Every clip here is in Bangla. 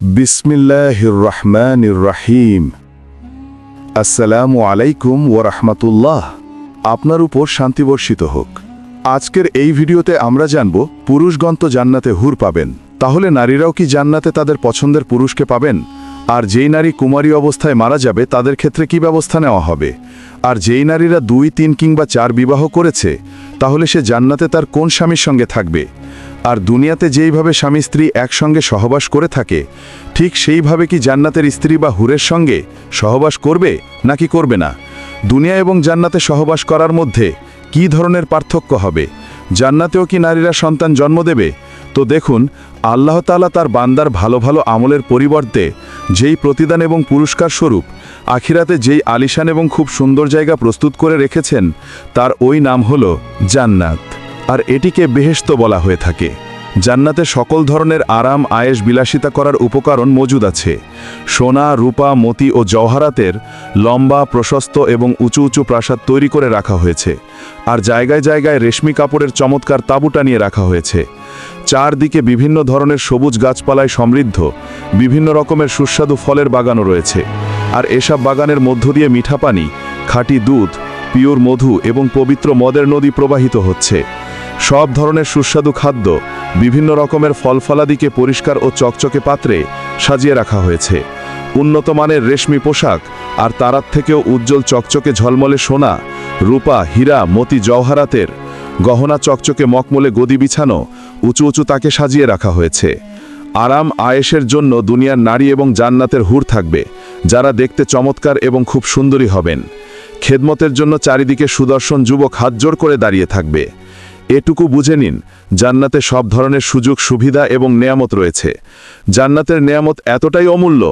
বিসমিল্লাহির রহমানির রহিম। আসসালামু আলাইকুম ওয়া রাহমাতুল্লাহ। আপনার উপর শান্তি বর্ষিত হোক। আজকের এই ভিডিওতে আমরা জানব পুরুষগণ তো জান্নাতে হুর পাবেন, তাহলে নারীরাও কি জান্নাতে তাদের পছন্দের পুরুষকে পাবেন? আর যেই নারী কুমারী অবস্থায় মারা যাবে তাদের ক্ষেত্রে কি ব্যবস্থা নেওয়া হবে? আর যেই নারীরা 2, 3 কিংবা 4 বিবাহ করেছে তাহলে সে জান্নাতে তার কোন স্বামীর সঙ্গে থাকবে? আর দুনিয়াতে যেইভাবে স্বামী স্ত্রী একসঙ্গে সহবাস করে থাকে ঠিক সেইভাবে কি জান্নাতের স্ত্রী বা হুরের সঙ্গে সহবাস করবে নাকি করবে না? দুনিয়া এবং জান্নাতে সহবাস করার মধ্যে কি ধরনের পার্থক্য হবে? জান্নাতেও কি নারীরা সন্তান জন্ম দেবে? তো দেখুন, আল্লাহ তাআলা তার বান্দার ভালো ভালো আমলের পরিবর্তে যেই প্রতিদান এবং পুরস্কার স্বরূপ আখিরাতে যেই আলিশান এবং খুব সুন্দর জায়গা প্রস্তুত করে রেখেছেন তার ওই নাম হলো জান্নাত। আর এটিকে বেহেশত বলা হয়ে থাকে। জান্নাতে সকল ধরনের আরাম আয়েশ বিলাসিতা করার উপকরণ মজুদ আছে। সোনা, রূপা, মতি ও জওহারাতের লম্বা, প্রশস্ত এবং উঁচু উঁচু প্রাসাদ তৈরি করে রাখা হয়েছে। আর জায়গায় জায়গায় রেশমি কাপড়ের চমৎকার তাঁবু টানিয়ে রাখা হয়েছে। চারদিকে বিভিন্ন ধরনের সবুজ গাছপালায় সমৃদ্ধ বিভিন্ন রকমের সুস্বাদু ফলের বাগানও রয়েছে। আর এসব বাগানের মধ্য দিয়ে মিঠা পানি, খাঁটি দুধ, পিওর মধু এবং পবিত্র মদের নদী প্রবাহিত হচ্ছে। সব ধরনের সুস্বাদু খাদ্য বিভিন্ন রকমের ফলফলাদিকে পরিষ্কার ও চকচকে পাত্রে সাজিয়ে রাখা হয়েছে। উন্নত মানের রেশমি পোশাক আর তারার থেকেও উজ্জ্বল চকচকে ঝলমলে সোনা, রূপা, হীরা, মতি, জওহারাতের গহনা চকচকে মকমলে গদি বিছানো উঁচু উঁচু তাকে সাজিয়ে রাখা হয়েছে। আরাম আয়েশের জন্য দুনিয়ার নারী এবং জান্নাতের হুর থাকবে, যারা দেখতে চমৎকার এবং খুব সুন্দরী হবেন। খেদমতের জন্য চারিদিকে সুদর্শন যুবক হাতজোড় করে দাঁড়িয়ে থাকবে। এটুকু বুঝে নিন, জান্নাতে সব ধরনের সুযোগ সুবিধা এবং নেয়ামত রয়েছে। জান্নাতের নেয়ামত এতটাই অমূল্য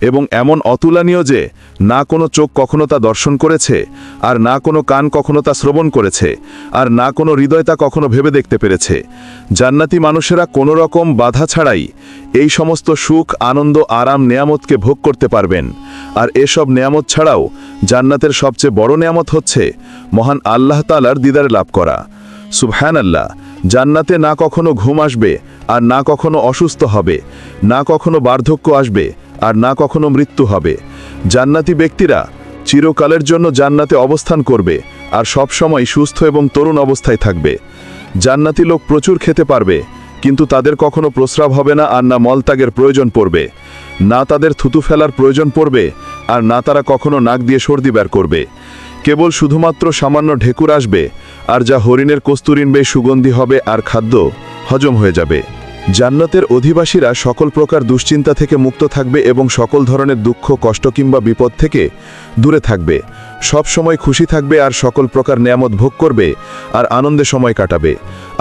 এবং এমন অতুলনীয় যে না কোনো চোখ কখনো তা দর্শন করেছে, আর না কোনো কান কখনো তা শ্রবণ করেছে, আর না কোনো হৃদয় তা কখনো ভেবে দেখতে পেরেছে। জান্নাতি মানুষেরা কোনো রকম বাধা ছাড়াই এই সমস্ত সুখ, আনন্দ, আরাম, নেয়ামতকে ভোগ করতে পারবেন। আর এসব নেয়ামত ছাড়াও জান্নাতের সবচেয়ে বড় নেয়ামত হচ্ছে মহান আল্লাহ তাআলার দিদার লাভ করা। সুবহানাল্লাহ। জান্নাতে না কখনো ঘুম আসবে, আর না কখনো অসুস্থ হবে, না কখনো বার্ধক্য আসবে, আর না কখনো মৃত্যু হবে। জান্নাতি ব্যক্তিরা চিরকালের জন্য জান্নাতে অবস্থান করবে আর সব সময় সুস্থ এবং তরুণ অবস্থায় থাকবে। জান্নাতি লোক প্রচুর খেতে পারবে, কিন্তু তাদের কখনো প্রস্রাব হবে না, আর না মলত্যাগের প্রয়োজন পড়বে, না তাদের থুতু ফেলার প্রয়োজন পড়বে, আর না তারা কখনো নাক দিয়ে সর্দি বের করবে। কেবল শুধুমাত্র সামান্য ঢেকুর আসবে, আর যা হরিণের কস্তুরিন বেয়ে সুগন্ধি হবে, আর খাদ্য হজম হয়ে যাবে। জান্নাতের অধিবাসীরা সকল প্রকার দুশ্চিন্তা থেকে মুক্ত থাকবে এবং সকল ধরনের দুঃখ, কষ্ট কিংবা বিপদ থেকে দূরে থাকবে। সব সময় খুশি থাকবে আর সকল প্রকার নেয়ামত ভোগ করবে আর আনন্দে সময় কাটাবে।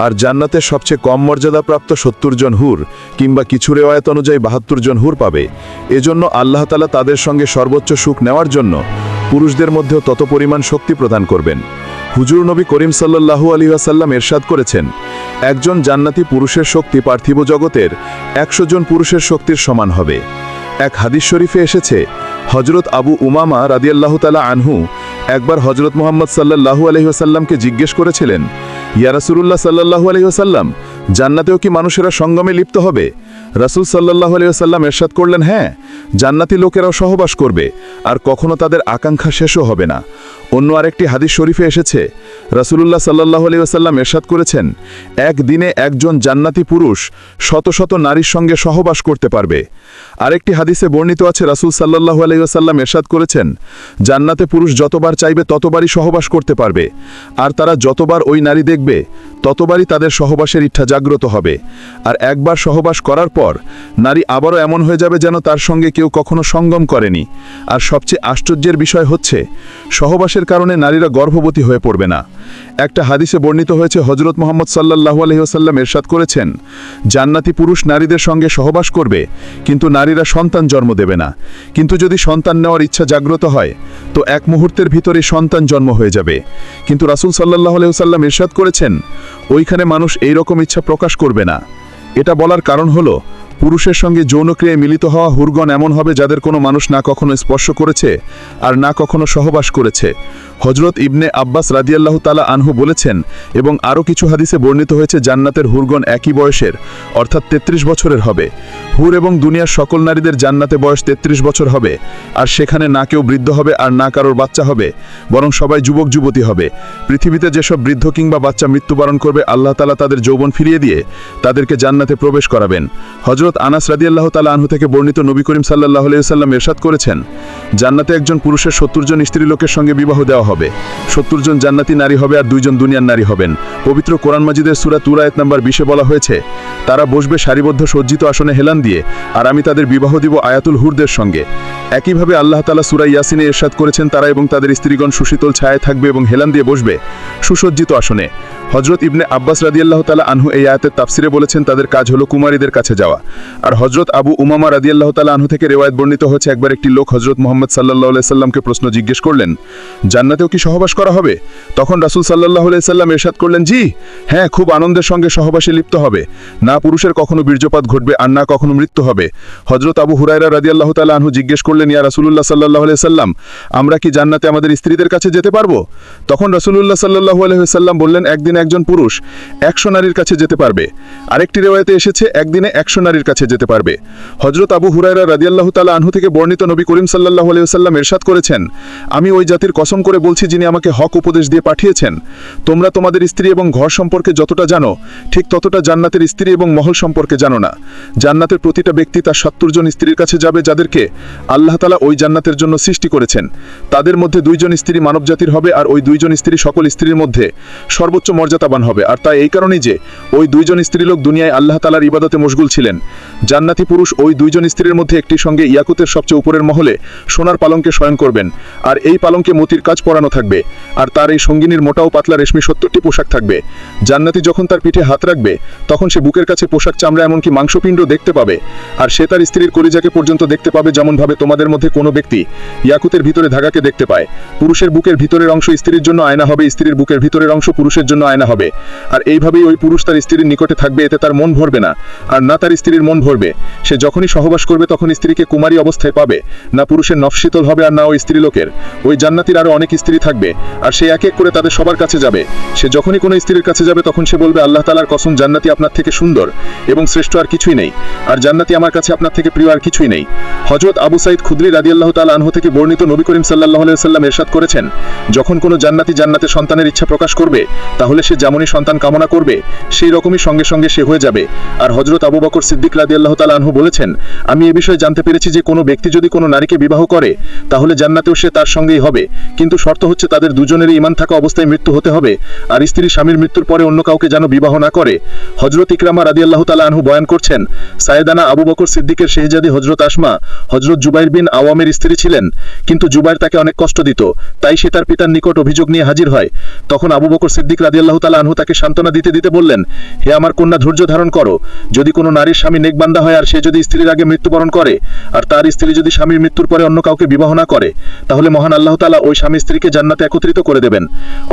আর জান্নাতের সবচেয়ে কম মর্যাদাপ্রাপ্ত 70 জন হুর কিংবা কিছু রেওয়ায়াত অনুযায়ী 72 জন হুর পাবে। এজন্য আল্লাহ তাআলা তাদের সঙ্গে সর্বোচ্চ সুখ নেওয়ার জন্য পুরুষদের মধ্যেও তত পরিমাণ শক্তি প্রদান করবেন। হুজুর নবী করিম সাল্লাল্লাহু আলাইহি ওয়াসাল্লাম ইরশাদ করেছেন, একজন জান্নাতি পুরুষের শক্তি পার্থিব জগতের 100 জন পুরুষের শক্তির সমান হবে। এক হাদিস শরীফে এসেছে, হযরত আবু উমামা রাদিয়াল্লাহু তাআলা আনহু একবার হযরত মুহাম্মদ সাল্লাল্লাহু আলাইহি ওয়াসাল্লামকে জিজ্ঞেস করেছিলেন, ইয়া রাসূলুল্লাহ সাল্লাল্লাহু আলাইহি ওয়াসাল্লাম, জান্নাতেও কি মানুষেরা সঙ্গমে লিপ্ত হবে? রাসূল সাল্লাল্লাহু আলাইহি ওয়াসাল্লাম ইরশাদ করলেন, হ্যাঁ, জান্নাতি লোকেরাও সহবাস করবে আর কখনো তাদের আকাঙ্ক্ষা শেষও হবে না। অন্য আরেকটি হাদিস শরীফে এসেছে, রাসূলুল্লাহ সাল্লাল্লাহু আলাইহি ওয়াসাল্লাম ইরশাদ করেছেন, একদিনে একজন জান্নাতি পুরুষ শত শত নারীর সঙ্গে সহবাস করতে পারবে। আরেকটি হাদিসে বর্ণিত আছে, রাসূল সাল্লাল্লাহু আলাইহি ওয়াসাল্লাম ইরশাদ করেছেন, জান্নাতে পুরুষ যতবার চাইবে ততবারই সহবাস করতে পারবে, আর তারা যতবার ওই নারী দেখবে ততবারই তাদের সহবাসের ইচ্ছা জাগ্রত হবে। আর একবার সহবাস করার পর নারী আবারও এমন হয়ে যাবে যেন তার সঙ্গে কেউ কখনো সঙ্গম করেনি। আর সবচেয়ে আশ্চর্যের বিষয় হচ্ছে, সহবাসের কারণে নারীরা গর্ভবতী হয়ে পড়বে না। একটা হাদিসে বর্ণিত হয়েছে, হযরত মুহাম্মদ সাল্লাল্লাহু আলাইহি ওয়াসাল্লাম ইরশাদ করেছেন, জান্নাতি পুরুষ নারীদের সঙ্গে সহবাস করবে, কিন্তু নারীরা সন্তান জন্ম দেবে না। কিন্তু যদি সন্তান নেওয়ার ইচ্ছা জাগ্রত হয় তো এক মুহূর্তের ভিতরে সন্তান জন্ম হয়ে যাবে। কিন্তু রাসূল সাল্লাল্লাহু আলাইহি ওয়াসাল্লাম ইরশাদ করেছেন, ওইখানে মানুষ এই রকম ইচ্ছা প্রকাশ করবে না। এটা বলার কারণ হলো, পুরুষের সঙ্গে যৌনক্রিয়ায় মিলিত হওয়া হুরগণ এমন হবে যাদের কোনো মানুষ না কখনো স্পর্শ করেছে আর না কখনো সহবাস করেছে। হযরত ইবনে আব্বাস রাদিয়াল্লাহু তাআলা আনহু বলেছেন, এবং আরও কিছু হাদিসে বর্ণিত হয়েছে জান্নাতের হুরগণ একই বয়সের, অর্থাৎ 33 বছরের হবে। হুর এবং দুনিয়ার সকল নারীদের জান্নাতে বয়স 33 বছর হবে, আর সেখানে না কেউ বৃদ্ধ হবে আর না কারোর বাচ্চা হবে, বরং সবাই যুবক যুবতী হবে। পৃথিবীতে যেসব বৃদ্ধ কিংবা বাচ্চা মৃত্যুবরণ করবে, আল্লাহ তাআলা তাদের যৌবন ফিরিয়ে দিয়ে তাদেরকে জান্নাতে প্রবেশ করাবেন। হযরত আনাস রাদিয়াল্লাহু তাআলা আনহু থেকে বর্ণিত, নবী করিম সাল্লাল্লাহু আলাইহি ওয়াসাল্লাম ইরশাদ করেছেন, জান্নাতে একজন পুরুষের 70 জন স্ত্রী লোকের সঙ্গে বিবাহ দেওয়া হবে। 70 জন জান্নাতি নারী হবে আর 2 জন দুনিয়ার নারী হবেন। পবিত্র কোরআন মাজিদের সূরা তুর আয়াত নাম্বার 20-এ বলা হয়েছে, তারা বসবে সারিবদ্ধ সজ্জিত আসনে হেলান দিয়ে, আর আমি তাদের বিবাহ দিব আয়াতুল হুরদের সঙ্গে। একইভাবে আল্লাহ তাআলা সূরা ইয়াসিনে ইরশাদ করেছেন, তারা এবং তাদের স্ত্রীগণ সুশীতল ছায়ায় থাকবে এবং হেলান দিয়ে বসবে সুসজ্জিত আসনে। হযরত ইবনে আব্বাস রাদিয়াল্লাহু তাআলা আনহু এই আয়াতের তাফসিরে বলেছেন, তাদের কাজ হলো কুমারীদের কাছে যাওয়া। আর হযরত আবু উমামা রাদিয়াল্লাহু তাআলা আনহু থেকে রিওয়ায়াত বর্ণিত হয়েছে, একবার একটি লোক হযরত মুহাম্মদ সাল্লাল্লাহু আলাইহি সাল্লামকে প্রশ্ন জিজ্ঞেস করলেন, জান্নাতেও কি সহবাস করা হবে? তখন রাসূল সাল্লাল্লাহু আলাইহি সাল্লাম ইরশাদ করলেন, জি হ্যাঁ, খুব আনন্দের সঙ্গে সহবাসে লিপ্ত হবে। না পুরুষের কখনো বীর্যপাত ঘটবে আর না কখনো মৃত্যু হবে। হযরত আবু হুরায়রা রাদিয়াল্লাহু তাআলা আনহু জিজ্ঞেস করলেন, ইয়া রাসূলুল্লাহ সাল্লাল্লাহু আলাইহি সাল্লাম, আমরা কি জান্নাতে আমাদের স্ত্রীদের কাছে যেতে পারবো? তখন রাসূলুল্লাহ সাল্লাল্লাহু আলাইহি সাল্লাম বললেন, একদিন একজন পুরুষ 100 নারীর কাছে যেতে পারবে। আরেকটি রিওয়ায়াতে এসেছে, একদিনে 100 নারীর কাছে যেতে পারবে। হযরত আবু হুরায়রা রাদিয়াল্লাহু তাআলা আনহু থেকে বর্ণিত, নবী করিম সাল্লাল্লাহু আলাইহি ওয়াসাল্লাম ইরশাদ করেছেন, আমি ওই জাতির কসম করে বলছি যিনি আমাকে হক উপদেশ দিয়ে পাঠিয়েছেন, তোমরা তোমাদের স্ত্রী এবং ঘর সম্পর্কে যতটা জানো, ঠিক ততটা জান্নাতের স্ত্রী এবং মহল সম্পর্কে জানো না। জান্নাতের প্রতিটা ব্যক্তি তার 70 জন স্ত্রীর কাছে যাবে, যাদেরকে আল্লাহ তাআলা ওই জান্নাতের জন্য সৃষ্টি করেছেন। তাদের মধ্যে 2 জন স্ত্রী মানবজাতির হবে, আর ওই 2 জন স্ত্রী সকল স্ত্রীর মধ্যে সর্বোচ্চ মর্যাদাবান হবে। আর তা এই কারণেই যে ওই 2 জন স্ত্রীলোক দুনিয়ায় আল্লাহ তাআলার ইবাদতে মশগুল ছিলেন। জান্নাতি পুরুষ ওই 2 জন স্ত্রীর মধ্যে একটির সঙ্গে ইয়াকুতের সবচেয়ে উপরের মহলে সোনার পালঙ্কে শয়ন করবেন, আর এই পালঙ্কে মতির কাজ পরানো থাকবে, আর তার এই সঙ্গিনীর মোটা ও পাতলা রেশমি 70টি পোশাক থাকবে। জান্নাতি যখন তার পিঠে হাত রাখবে, তখন সে বুকের কাছে পোশাক, চামড়া, এমনকি মাংসপিণ্ড দেখতে পাবে, আর সে তার স্ত্রীর কলিজাকে পর্যন্ত দেখতে পাবে, যেমনভাবে তোমাদের মধ্যে কোনো ব্যক্তি ইয়াকুতের ভিতরে ধাগাকে দেখতে পায়। পুরুষের বুকের ভিতরের অংশ স্ত্রীর জন্য আয়না হবে, স্ত্রীর বুকের ভিতরের অংশ পুরুষের জন্য আয়না হবে। আর এইভাবেই ওই পুরুষ তার স্ত্রীর নিকটে থাকবে, এতে তার মন ভরবে না, আর না তার স্ত্রীর মন ভরবে। সে যখনই সহবাস করবে তখন স্ত্রীকে কুমারী অবস্থায় পাবে, না পুরুষের নফস শীতল হবে আর না ওই স্ত্রী লোকের। ওই জান্নাতীর আরো অনেক স্ত্রী থাকবে, আর সে এক এক করে তাদের সবার কাছে যাবে। সে যখনই কোনো স্ত্রীর কাছে যাবে তখন সে বলবে, আল্লাহ তাআলার কসম, জান্নাতি আপনার থেকে সুন্দর এবং শ্রেষ্ঠ আর কিছুই নেই, আর জান্নাতি আমার কাছে আপনার থেকে প্রিয় আর কিছুই নেই। হযরত আবু সাঈদ খুদরি রাদিয়াল্লাহু তাআলা আনহু থেকে বর্ণিত, নবী করিম সাল্লাল্লাহু আলাইহি ওয়াসাল্লাম ইরশাদ করেছেন, যখন কোনো জান্নাতি জান্নাতে সন্তানের ইচ্ছা প্রকাশ করবে, তাহলে সে যেমনই সন্তান কামনা করবে সেই রকমই সঙ্গে সঙ্গে সে হয়ে যাবে। আর হযরত আবু বকর সিদ্দিক রাদিয়াল্লাহু তাআলা আনহু বলেছেন, আমি এই বিষয়ে জানতে পেরেছি যে কোনো ব্যক্তি যদি কোনো নারীকে বিবাহ করে, তাহলে জান্নাতেও সে তার সঙ্গেই হবে, কিন্তু শর্ত হচ্ছে তাদের দুজনেরই ঈমান থাকা অবস্থায় মৃত্যু হতে হবে, আর স্ত্রী স্বামীর মৃত্যুর পরে অন্য কাউকে যেন বিবাহ না করে। হযরত ইকরামা রাদিয়াল্লাহু তাআলা আনহু বয়ান করছেন, সাইয়েদানা আবু বকর সিদ্দিকের শেহজাদি হযরত আসমা হযরত জুবাইর বিন আওয়ামের স্ত্রী ছিলেন, কিন্তু জুবাইর তাকে অনেক কষ্ট দিত, তাই সে তার পিতার নিকট অভিযোগ নিয়ে হাজির হয়। তখন আবু বকর সিদ্দিক রাদিয়াল্লাহু তাআলা আনহু তাকে সান্ত্বনা দিতে দিতে বললেন, হে আমার কন্যা, ধৈর্য ধারণ করো। যদি কোনো নারীর স্বামী নেকবান্দা হয় আর সে যদি স্ত্রীর আগে মৃত্যুবরণ করে, আর তার স্ত্রী যদি স্বামীর মৃত্যুর পরে অন্য কাউকে বিবাহ না করে, তাহলে মহান আল্লাহ তাআলা ওই স্বামী স্ত্রীকে জান্নাতে একত্রিত করে দেবেন,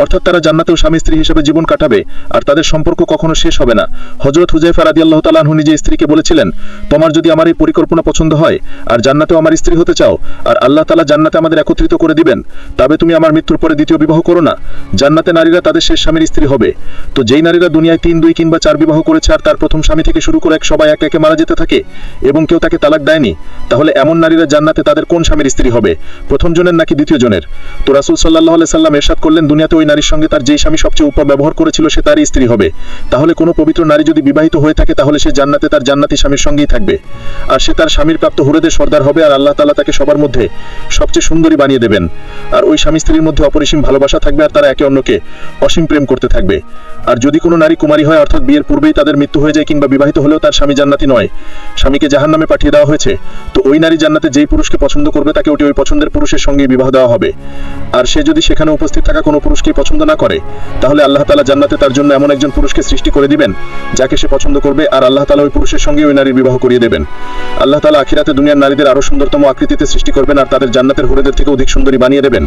অর্থাৎ তারা জান্নাতেও স্বামী স্ত্রী হিসেবে জীবন কাটাবে, আর তাদের সম্পর্ক কখনো শেষ হবে না। হযরত হুযায়ফা রাদিয়াল্লাহু তাআলা আনহু নিজে স্ত্রীকে বলেছিলেন, তোমার যদি আমার এই পরিকল্পনা পছন্দ হয় আর জান্নাতেও আমার স্ত্রী হতে চাও, আর আল্লাহ তাআলা জান্নাতে আমাদের একত্রিত করে দিবেন, তবে তুমি আমার মৃত্যুর পরে দ্বিতীয় বিবাহ করো না। জান্নাতে নারীরা তাদের শেষ স্বামীর স্ত্রী হবে। তো যেই নারীরা দুনিয়ায় 3, 2 কিংবা 4 বিবাহ করেছে, আর তার প্রথম স্বামী থেকে শুরু করে সবাই এক একে মারা যেতে থাকে এবং কেউ তাকে তালাক দেয়নি, তাহলে এমন নারীরা জান্নাতে তাদের কোন স্বামীর স্ত্রী হবে, প্রথম জনের নাকি দ্বিতীয় জনের? তো রাসূল সাল্লাল্লাহু আলাইহি সাল্লাম ইরশাদ করলেন, দুনিয়াতে ওই নারীর সঙ্গে তার যেই স্বামী সবচেয়ে ব্যবহার করেছিল সে তারই স্ত্রী হবে। তাহলে কোনো পবিত্র নারী যদি বিবাহিত হয়ে থাকে, তাহলে সে জান্নাতে তার জান্নাতি স্বামীর সঙ্গেই থাকবে, আর সে তার স্বামীর প্রাপ্ত হুরেদের সর্দার হবে, আর আল্লাহ তাআলা তাকে সবার মধ্যে সবচেয়ে সুন্দরী বানিয়ে দেবেন। আর ওই স্বামী স্ত্রীর মধ্যে অপরিসীম ভালোবাসা থাকবে, আর তারা একে অন্যকে অসীম প্রেম করতে থাকবে। আর যদি কোনো নারী কুমারী হয়, অর্থাৎ বিয়ের পূর্বেই তাদের মৃত্যু হয়ে যায়, কিংবা বিবাহিত হলেও তার স্বামী জান্নাতি নয়, স্বামীকে জাহান্নামে পাঠিয়ে দেওয়া হয়েছে, তো ওই নারী জান্নাতে যেই পুরুষকে পছন্দ করবে তাকে ওই পছন্দের পুরুষের সঙ্গে বিবাহ দেওয়া হবে। আর সে যদি সেখানে উপস্থিত থাকা কোনো পুরুষকে পছন্দ না করে, তাহলে আল্লাহ তাআলা জান্নাতে তার জন্য এমন একজন পুরুষকে সৃষ্টি করে দিবেন যাকে সে পছন্দ করবে, আর আল্লাহ তাআলা ওই পুরুষের সঙ্গে ওই নারীর বিবাহ করিয়ে দেবেন। আল্লাহ তাআলা আখিরাতে দুনিয়ার নারীদের আরো সুন্দরতম আকৃতিতে সৃষ্টি করবেন, আর তাদের জান্নাতের হুরেদের থেকে অধিক সুন্দরী বানিয়ে দেবেন।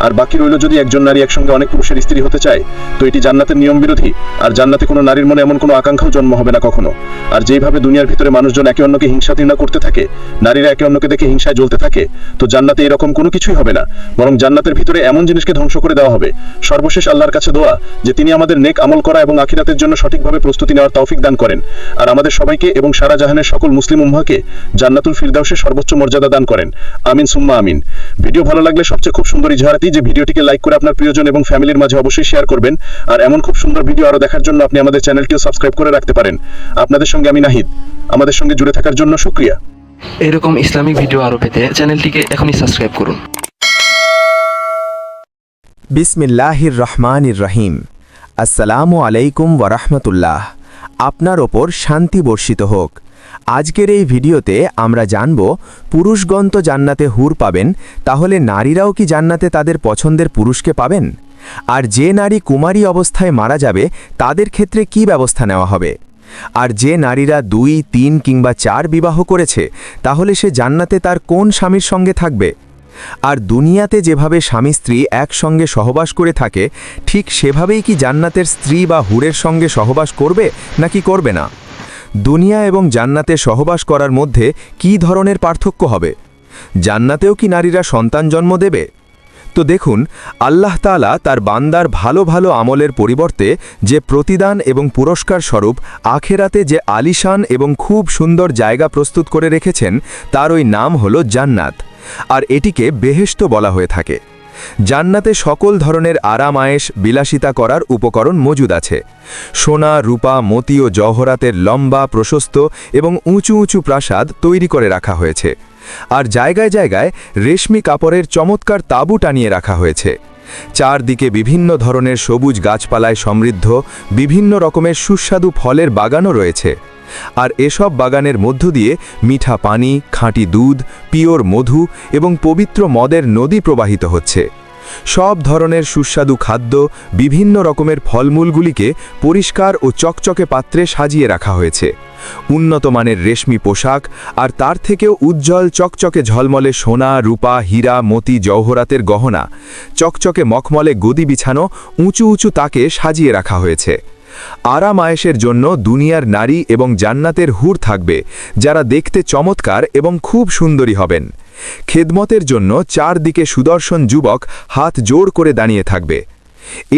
আর বাকি রইল, যদি একজন নারী একসঙ্গে অনেক পুরুষের স্ত্রী হতে চায়, তো এটি জান্নাতের নিয়ম বিরোধী, আর জান্নাতে কোনো নারীর মনে এমন কোনো আকাঙ্ক্ষাও জন্ম হবে না কখনো। আর যেইভাবে দুনিয়ার ভিতরে মানুষজন একে অন্যকে হিংসা ঘৃণা করতে থাকে, নারীরা একে অন্যকে দেখে হিংসায় জ্বলতে থাকে, তো জান্নাতে এরকম কোনো কিছুই হবে না, বরং জান্নাতের ভিতরে এমন জিনিসকে ধ্বংস করে দেওয়া হবে। সর্বশেষ আল্লাহর কাছে দোয়া যে তিনি আমাদের নেক আমল করা এবং আখিরাতের জন্য সঠিকভাবে প্রস্তুতি নেওয়ার তৌফিক দান করেন, আর আমাদের সবাইকে এবং সারা জাহানের সকল মুসলিম উম্মাহকে জান্নাতুল ফিরদাউসের সর্বোচ্চ মর্যাদা দান করেন। আমিন সুম্মা আমিন। ভিডিও ভালো লাগলে সবচেয়ে খুব সুন্দর ইজাহারাতি যে ভিডিওটিকে লাইক করে আপনার প্রিয়জন এবং ফ্যামিলির মাঝে অবশ্যই শেয়ার করবেন। আর এমন খুব সুন্দর ভিডিও আরো দেখার জন্য আপনি আমাদের চ্যানেলটিও সাবস্ক্রাইব করে রাখতে পারেন। আপনাদের সঙ্গে আমি নাহিদ। আমাদের সঙ্গে জুড়ে থাকার জন্য শুকরিয়া। এরকম ইসলামিক ভিডিও আরও পেতে চ্যানেলটিকে এখনই সাবস্ক্রাইব করুন। বিসমিল্লাহির রহমানির রহিম। আসসালামু আলাইকুম ওয়ারাহমাতুল্লাহ। আপনার ওপর শান্তি বর্ষিত হোক। আজকের এই ভিডিওতে আমরা জানব, পুরুষগণ তো জান্নাতে হুর পাবেন, তাহলে নারীরাও কি জান্নাতে তাদের পছন্দের পুরুষকে পাবেন? আর যে নারী কুমারী অবস্থায় মারা যাবে তাদের ক্ষেত্রে কি ব্যবস্থা নেওয়া হবে? আর যে নারীরা 2, 3 কিংবা 4 বিবাহ করেছে, তাহলে সে জান্নাতে তার কোন স্বামীর সঙ্গে থাকবে? আর দুনিয়াতে যেভাবে স্বামী স্ত্রী একসঙ্গে সহবাস করে থাকে, ঠিক সেভাবেই কি জান্নাতের স্ত্রী বা হুরের সঙ্গে সহবাস করবে নাকি করবে না? দুনিয়া এবং জান্নাতে সহবাস করার মধ্যে কি ধরনের পার্থক্য হবে? জান্নাতেও কি নারীরা সন্তান জন্ম দেবে? তো দেখুন, আল্লাহ তাআলা তার বান্দার ভালো ভালো আমলের পরিবর্তে যে প্রতিদান এবং পুরস্কার স্বরূপ আখেরাতে যে আলিশান এবং খুব সুন্দর জায়গা প্রস্তুত করে রেখেছেন, তার ওই নাম হলো জান্নাত। আর এটিকে বেহেশত বলা হয়ে থাকে। জান্নাতে সকল ধরনের আরাম আয়েশ বিলাসিতা করার উপকরণ মজুদ আছে। সোনা, রূপা, মতি ও জওহরাতের লম্বা, প্রশস্ত এবং উঁচু উঁচু প্রাসাদ তৈরি করে রাখা হয়েছে। আর জায়গায় জায়গায় রেশমি কাপড়ের চমৎকার তাঁবু টানিয়ে রাখা হয়েছে। চারদিকে বিভিন্ন ধরনের সবুজ গাছপালায় সমৃদ্ধ বিভিন্ন রকমের সুস্বাদু ফলের বাগানও রয়েছে। আর এসব বাগানের মধ্য দিয়ে মিঠা পানি, খাঁটি দুধ, পিওর মধু এবং পবিত্র মদের নদী প্রবাহিত হচ্ছে। সব ধরনের সুস্বাদু খাদ্য, বিভিন্ন রকমের ফলমূলগুলিকে পরিষ্কার ও চকচকে পাত্রে সাজিয়ে রাখা হয়েছে। উন্নত মানের রেশমি পোশাক আর তার থেকেও উজ্জ্বল চকচকে ঝলমলে সোনা, রূপা, হীরা, মতি, জওহরাতের গহনা, চকচকে মখমলে গদি বিছানো উঁচু উঁচু তাকে সাজিয়ে রাখা হয়েছে। আরাম আয়েশের জন্য দুনিয়ার নারী এবং জান্নাতের হুর থাকবে, যারা দেখতে চমৎকার এবং খুব সুন্দরী হবেন। খেদমতের জন্য চারদিকে সুদর্শন যুবক হাত জোড় করে দাঁড়িয়ে থাকবে।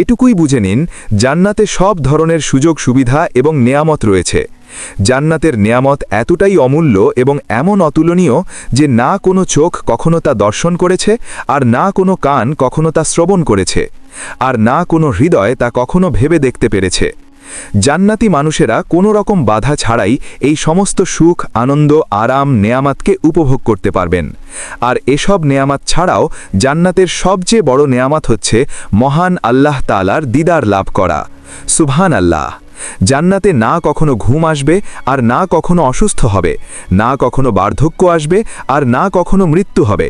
এটুকুই বুঝে নিন, জান্নাতে সব ধরনের সুযোগ সুবিধা এবং নেয়ামত রয়েছে। জান্নাতের নেয়ামত এতটাই অমূল্য এবং এমন অতুলনীয় যে না কোনো চোখ কখনো তা দর্শন করেছে, আর না কোনো কান কখনো তা শ্রবণ করেছে, আর না কোনো হৃদয় তা কখনো ভেবে দেখতে পেরেছে। জান্নাতি মানুষেরা কোনো রকম বাধা ছাড়াই এই সমস্ত সুখ, আনন্দ, আরাম, নেয়ামাতকে উপভোগ করতে পারবেন। আর এসব নেয়ামাত ছাড়াও জান্নাতের সবচেয়ে বড় নেয়ামাত হচ্ছে মহান আল্লাহ তাআলার দিদার লাভ করা। সুবহান আল্লাহ। জান্নাতে না কখনো ঘুম আসবে, আর না কখনো অসুস্থ হবে, না কখনো বার্ধক্য আসবে, আর না কখনো মৃত্যু হবে।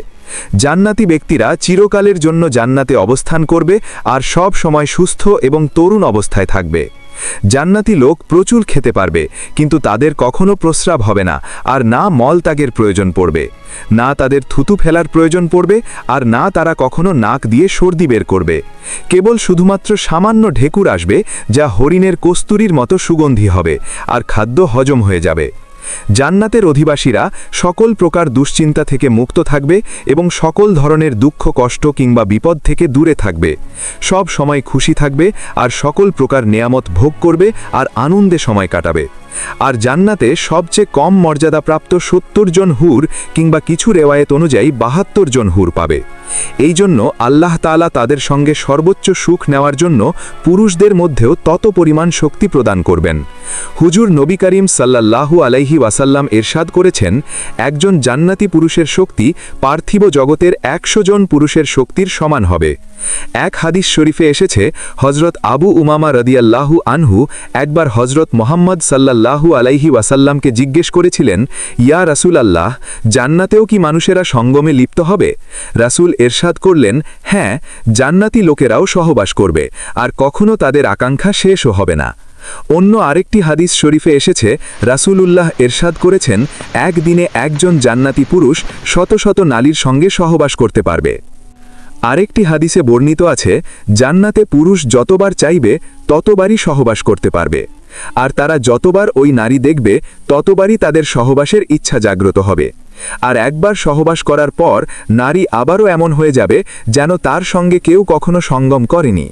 জান্নাতি ব্যক্তিরা চিরকালের জন্য জান্নাতে অবস্থান করবে আর সব সময় সুস্থ এবং তরুণ অবস্থায় থাকবে। জান্নাতি লোক প্রচুর খেতে পারবে, কিন্তু তাদের কখনো প্রস্রাব হবে না, আর না মলত্যাগের প্রয়োজন পড়বে, না তাদের থুতু ফেলার প্রয়োজন পড়বে, আর না তারা কখনো নাক দিয়ে সর্দি বের করবে। কেবল শুধুমাত্র সামান্য ঢেকুর আসবে, যা হরিণের কস্তুরীর মতো সুগন্ধি হবে, আর খাদ্য হজম হয়ে যাবে। জান্নাতের অধিবাসীরা সকল প্রকার দুশ্চিন্তা থেকে মুক্ত থাকবে এবং সকল ধরনের দুঃখ, কষ্ট কিংবা বিপদ থেকে দূরে থাকবে। সব সময় খুশি থাকবে আর সকল প্রকার নেয়ামত ভোগ করবে আর আনন্দে সময় কাটাবে। আর জান্নাতে সবচেয়ে কম মর্যাদাপ্রাপ্ত 70 জন হুর কিংবা কিছু রেওয়ায়েত অনুযায়ী 72 জন হুর পাবে। এই জন্য আল্লাহ তাআলা তাদের সঙ্গে সর্বোচ্চ সুখ নেওয়ার জন্য পুরুষদের মধ্যেও তত পরিমাণ শক্তি প্রদান করবেন। হুজুর নবী করিম সাল্লাল্লাহু আলাইহি ওয়াসাল্লাম ইরশাদ করেছেন, একজন জান্নাতি পুরুষের শক্তি পার্থিব জগতের 100 জন পুরুষের শক্তির সমান হবে। এক হাদিস শরীফে এসেছে, হজরত আবু উমামা রাদিয়াল্লাহু আনহু একবার হজরত মোহাম্মদ সাল্লাল্লাহু আলাইহি ওয়াসাল্লামকে জিজ্ঞেস করেছিলেন, ইয়া রাসূলাল্লাহ, জান্নাতেও কি মানুষেরা সঙ্গমে লিপ্ত হবে? রাসূল এরশাদ করলেন, হ্যাঁ, জান্নাতি লোকেরাও সহবাস করবে, আর কখনো তাদের আকাঙ্ক্ষা শেষও হবে না। অন্য আরেকটি হাদিস শরীফে এসেছে, রাসূলুল্লাহ এরশাদ করেছেন, একদিনে একজন জান্নাতি পুরুষ শত শত নারীর সঙ্গে সহবাস করতে পারবে। আরেকটি হাদিসে বর্ণিত আছে, জান্নাতে পুরুষ যতবার চাইবে ততবারই সহবাস করতে পারবে, আর তারা যতবার ওই নারী দেখবে ততবারই তাদের সহবাসের ইচ্ছা জাগ্রত হবে। আর একবার সহবাস করার পর নারী আবারও এমন হয়ে যাবে যেন তার সঙ্গে কেউ কখনো সঙ্গম করেনি।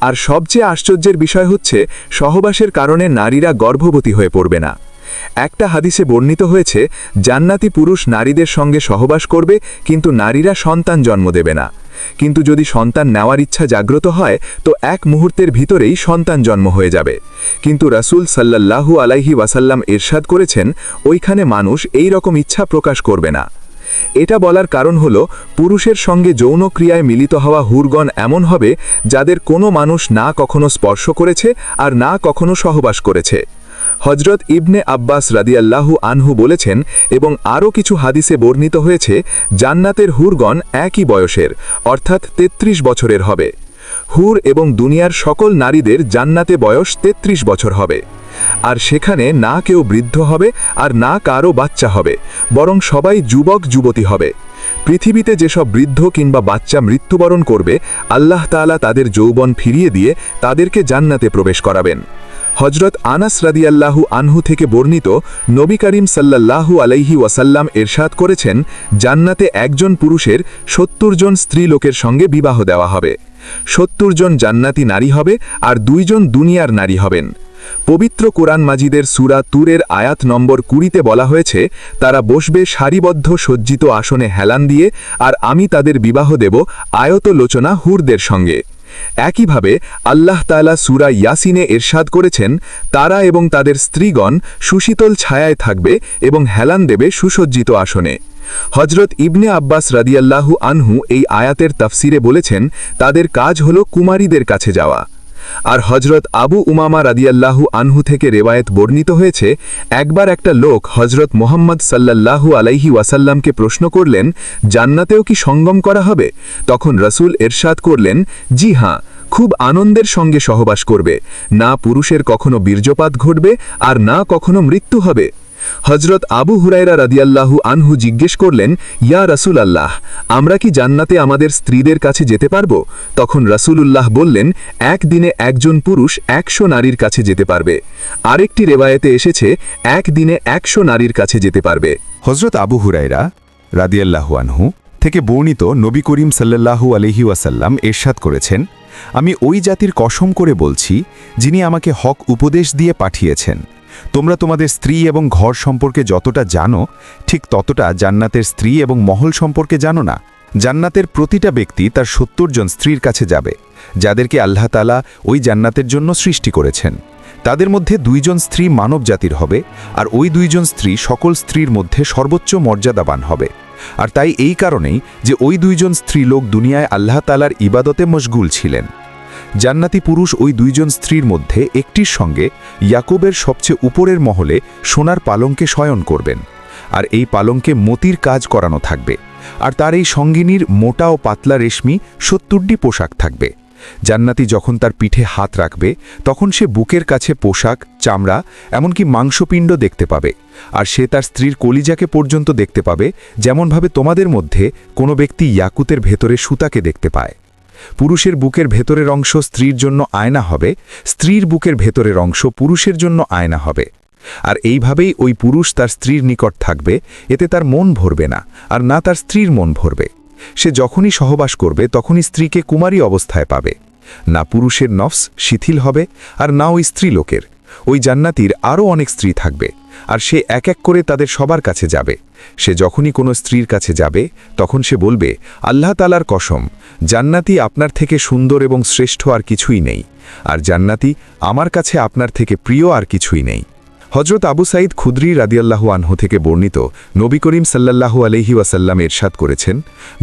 আর সবচেয়ে আশ্চর্যের বিষয় হচ্ছে সহবাসের কারণে নারীরা গর্ভবতী হয়ে পড়বে না। একটা হাদিসে বর্ণিত হয়েছে জান্নাতি পুরুষ নারীদের সঙ্গে সহবাস করবে, কিন্তু নারীরা সন্তান জন্ম দেবে না। কিন্তু যদি সন্তান নেওয়ার ইচ্ছা জাগ্রত হয় তো এক মুহূর্তের ভিতরেই সন্তান জন্ম হয়ে যাবে। কিন্তু রাসূল সাল্লাল্লাহু আলাইহি ওয়াসাল্লাম ইরশাদ করেছেন ওইখানে মানুষ এই রকম ইচ্ছা প্রকাশ করবে না। এটা বলার কারণ হলো পুরুষের সঙ্গে যৌন ক্রিয়ায় মিলিত হওয়া হুরগণ এমন হবে যাদের কোনো মানুষ না কখনো স্পর্শ করেছে আর না কখনো সহবাস করেছে। হজরত ইবনে আব্বাস রাদিয়াল্লাহু আনহু বলেছেন এবং আরও কিছু হাদিসে বর্ণিত হয়েছে জান্নাতের হুরগণ একই বয়সের অর্থাৎ ৩৩ বছরের হবে। হুর এবং দুনিয়ার সকল নারীদের জান্নাতে বয়স ৩৩ বছর হবে। আর সেখানে না কেউ বৃদ্ধ হবে আর না কারও বাচ্চা হবে, বরং সবাই যুবক যুবতী হবে। পৃথিবীতে যেসব বৃদ্ধ কিংবা বাচ্চা মৃত্যুবরণ করবে আল্লাহ তাআলা তাদের যৌবন ফিরিয়ে দিয়ে তাদেরকে জান্নাতে প্রবেশ করাবেন। হজরত আনাস রাদিয়াল্লাহু আনহু থেকে বর্ণিত নবী করিম সাল্লাল্লাহু আলাইহি ওয়াসাল্লাম ইরশাদ করেছেন জান্নাতে একজন পুরুষের ৭০ জন স্ত্রী লোকের সঙ্গে বিবাহ দেওয়া হবে। ৭০ জন জান্নাতি নারী হবে আর ২ জন দুনিয়ার নারী হবেন। পবিত্র কোরআন মাজিদের সূরা তুরের আয়াত নম্বর ২০-তে বলা হয়েছে তারা বসবে সারিবদ্ধ সজ্জিত আসনে হেলান দিয়ে, আর আমি তাদের বিবাহ দেব আয়ত লোচনা হুরদের সঙ্গে। একইভাবে আল্লাহ তাআলা সূরা ইয়াসিনে ইরশাদ করেছেন তারা এবং তাদের স্ত্রীগণ সুশীতল ছায়ায় থাকবে এবং হেলান দেবে সুসজ্জিত আসনে। হজরত ইবনে আব্বাস রাদিয়াল্লাহু আনহু এই আয়াতের তাফসিরে বলেছেন তাদের কাজ হলো কুমারীদের কাছে যাওয়া। আর হজরত আবু উমামা রাদিয়াল্লাহু আনহু থেকে রেওয়ায়েত বর্ণিত হয়েছে একবার একটা লোক হজরত মুহাম্মদ সাল্লাল্লাহু আলাইহি ওয়াসাল্লামকে প্রশ্ন করলেন জান্নাতেও কি সঙ্গম করা হবে? তখন রাসূল ইরশাদ করলেন জি হ্যাঁ, খুব আনন্দের সঙ্গে সহবাস করবে, না পুরুষের কখনো বীর্যপাত ঘটবে আর না কখনো মৃত্যু হবে। হজরত আবু হুরায়রা রাদিয়াল্লাহু আনহু জিজ্ঞেস করলেন ইয়া রাসূলুল্লাহ, আমরা কি জান্নাতে আমাদের স্ত্রীদের কাছে যেতে পারবো? তখন রাসূলুল্লাহ বললেন একদিনে একজন পুরুষ ১০০ নারীর কাছে যেতে পারবে। আরেকটি রেওয়ায়েতে এসেছে একদিনে ১০০ নারীর কাছে যেতে পারবে। হজরত আবু হুরায়রা রাদিয়াল্লাহু আনহু থেকে বর্ণিত নবী করিম সাল্লাল্লাহু আলাইহি ওয়াসাল্লাম ইরশাদ করেছেন আমি ওই জাতির কসম করে বলছি যিনি আমাকে হক উপদেশ দিয়ে পাঠিয়েছেন, তোমরা তোমাদের স্ত্রী এবং ঘর সম্পর্কে যতটা জানো ঠিক ততটা জান্নাতের স্ত্রী এবং মহল সম্পর্কে জানো না। জান্নাতের প্রতিটা ব্যক্তি তার ৭০ জন স্ত্রীর কাছে যাবে যাদেরকে আল্লাহ তাআলা ওই জান্নাতের জন্য সৃষ্টি করেছেন। তাদের মধ্যে ২ জন স্ত্রী মানব জাতির হবে, আর ওই ২ জন স্ত্রী সকল স্ত্রীর মধ্যে সর্বোচ্চ মর্যাদাবান হবে। আর তাই এই কারণেই যে ওই ২ জন স্ত্রী লোক দুনিয়ায় আল্লাহ তাআলার ইবাদতে মশগুল ছিলেন। জান্নাতি পুরুষ ওই ২ জন স্ত্রীর মধ্যে একটির সঙ্গে ইয়াকুবের সবচেয়ে উপরের মহলে সোনার পালঙ্কে শয়ন করবেন, আর এই পালঙ্কে মতির কাজ করানো থাকবে, আর তার এই সঙ্গিনীর মোটা ও পাতলা রেশমি ৭০টি পোশাক থাকবে। জান্নাতি যখন তার পিঠে হাত রাখবে তখন সে বুকের কাছে পোশাক, চামড়া, এমনকি মাংসপিণ্ড দেখতে পাবে, আর সে তার স্ত্রীর কলিজাকে পর্যন্ত দেখতে পাবে, যেমনভাবে তোমাদের মধ্যে কোনো ব্যক্তি ইয়াকুতের ভেতরে সুতাকে দেখতে পায়। পুরুষের বুকের ভেতরের অংশ স্ত্রীর জন্য আয়না হবে, স্ত্রীর বুকের ভেতরের অংশ পুরুষের জন্য আয়না হবে। আর এইভাবেই ওই পুরুষ তার স্ত্রীর নিকট থাকবে, এতে তার মন ভরবে না আর না তার স্ত্রীর মন ভরবে। সে যখনই সহবাস করবে তখনই স্ত্রীকে কুমারী অবস্থায় পাবে, না পুরুষের নফস শিথিল হবে আর না ওই স্ত্রী লোকের। ওই জান্নাতীর আরও অনেক স্ত্রী থাকবে, আর সে এক এক করে তাদের সবার কাছে যাবে। সে যখনই কোনো স্ত্রীর কাছে যাবে তখন সে বলবে আল্লাহ তাআলার কসম, জান্নাতি আপনার থেকে সুন্দর এবং শ্রেষ্ঠ আর কিছুই নেই, আর জান্নাতি আমার কাছে আপনার থেকে প্রিয় আর কিছুই নেই। হজরত আবু সাঈদ খুদরি রাদিয়াল্লাহু আনহু থেকে বর্ণিত নবী করিম সাল্লাল্লাহু আলাইহি ওয়াসাল্লাম ইরশাদ করেছেন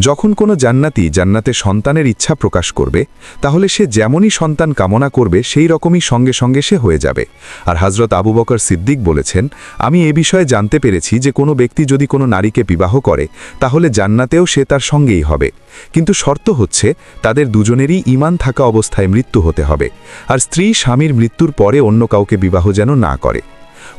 যখন কোনো জান্নাতি জান্নাতে সন্তানের ইচ্ছা প্রকাশ করবে তাহলে সে যেমনই সন্তান কামনা করবে সেই রকমই সঙ্গে সঙ্গে সে হয়ে যাবে। আর হজরত আবু বকর সিদ্দিক বলেছেন আমি এ বিষয়ে জানতে পেরেছি যে কোনো ব্যক্তি যদি কোনো নারীকে বিবাহ করে তাহলে জান্নাতেও সে তার সঙ্গেই হবে, কিন্তু শর্ত হচ্ছে তাদের দুজনেরই ঈমান থাকা অবস্থায় মৃত্যু হতে হবে, আর স্ত্রী স্বামীর মৃত্যুর পরে অন্য কাউকে বিবাহ যেন না করে।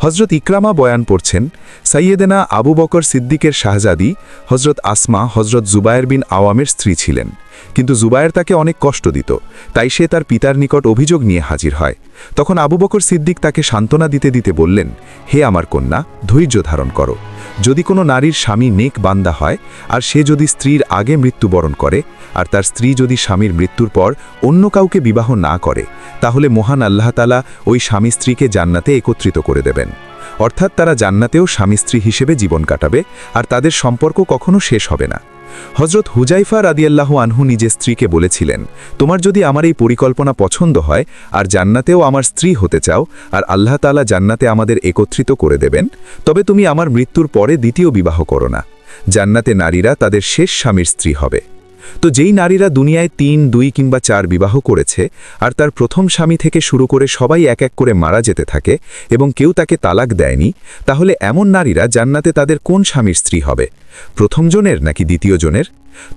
হজরত ইকরামা বয়ান পড়ছেন সাইয়েদেনা আবু বকর সিদ্দিকের শাহজাদি হজরত আসমা হজরত জুবায়ের বিন আওয়ামের স্ত্রী ছিলেন, কিন্তু জুবায়ের তাকে অনেক কষ্ট দিত, তাই সে তার পিতার নিকট অভিযোগ নিয়ে হাজির হয়। তখন আবু বকর সিদ্দিক তাকে সান্ত্বনা দিতে দিতে বললেন হে আমার কন্যা, ধৈর্য ধারণ করো, যদি কোনো নারীর স্বামী নেক বান্দা হয় আর সে যদি স্ত্রীর আগে মৃত্যুবরণ করে আর তার স্ত্রী যদি স্বামীর মৃত্যুর পর অন্য কাউকে বিবাহ না করে, তাহলে মহান আল্লাহ তাআলা ওই স্বামী স্ত্রীকে জান্নাতে একত্রিত করে দেবেন। অর্থাৎ তারা জান্নাতেও স্বামী স্ত্রী হিসেবে জীবন কাটাবে আর তাদের সম্পর্ক কখনো শেষ হবে না। হজরত হুজাইফা রাদিয়াল্লাহু আনহু নিজের স্ত্রীকে বলেছিলেন, তোমার যদি আমার এই পরিকল্পনা পছন্দ হয় আর জান্নাতেও আমার স্ত্রী হতে চাও আর আল্লাহ তাআলা জান্নাতে আমাদের একত্রিত করে দেবেন, তবে তুমি আমার মৃত্যুর পরে দ্বিতীয় বিবাহ করো না। জান্নাতে নারীরা তাদের শেষ স্বামীর স্ত্রী হবে। তো যেই নারীরা দুনিয়ায় 3, 2 কিংবা 4 বিবাহ করেছে আর তার প্রথম স্বামী থেকে শুরু করে সবাই এক এক করে মারা যেতে থাকে এবং কেউ তাকে তালাক দেয়নি, তাহলে এমন নারীরা জান্নাতে তাদের কোন স্বামীর স্ত্রী হবে, প্রথম জনের নাকি দ্বিতীয় জনের?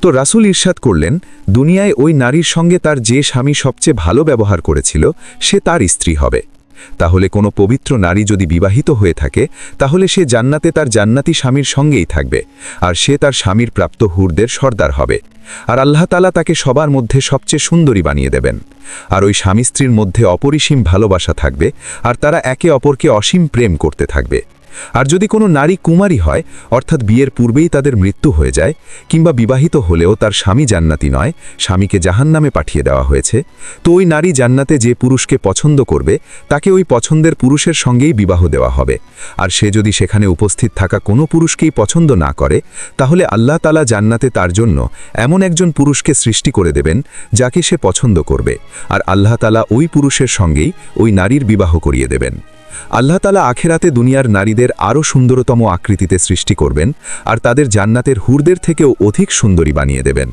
তো রাসূল ইরশাদ করলেন, দুনিয়ায় ওই নারীর সঙ্গে তার যে স্বামী সবচেয়ে ভালো ব্যবহার করেছিল সে তার স্ত্রী হবে। তাহলে কোনো পবিত্র নারী যদি বিবাহিত হয়ে থাকে, তাহলে সে জান্নাতে তার জান্নাতি স্বামীর সঙ্গেই থাকবে আর সে তার স্বামীর প্রাপ্ত হুরদের সর্দার হবে। আর আল্লাহ তাআলা তাকে সবার মধ্যে সবচেয়ে সুন্দরী বানিয়ে দেবেন। আর ওই স্বামী স্ত্রীর মধ্যে অপরিসীম ভালোবাসা থাকবে আর তারা একে অপরকে অসীম প্রেম করতে থাকবে। আর যদি কোনো নারী কুমারী হয়, অর্থাৎ বিয়ের পূর্বেই তাদের মৃত্যু হয়ে যায় কিংবা বিবাহিত হলেও তার স্বামী জান্নাতি নয়, স্বামীকে জাহান্নামে পাঠিয়ে দেওয়া হয়েছে, তো ওই নারী জান্নাতে যে পুরুষকে পছন্দ করবে তাকে ওই পছন্দের পুরুষের সঙ্গেই বিবাহ দেওয়া হবে। আর সে যদি সেখানে উপস্থিত থাকা কোনো পুরুষকেই পছন্দ না করে, তাহলে আল্লাহ তাআলা জান্নাতে তার জন্য এমন একজন পুরুষকে সৃষ্টি করে দেবেন যাকে সে পছন্দ করবে, আর আল্লাহ তাআলা ওই পুরুষের সঙ্গেই ওই নারীর বিবাহ করিয়ে দেবেন। আল্লাহ তাআলা আখেরাতে দুনিয়ার নারীদের আরও সুন্দরতম আকৃতিতে সৃষ্টি করবেন আর তাদের জান্নাতের হুরদের থেকেও অধিক সুন্দরী বানিয়ে দেবেন।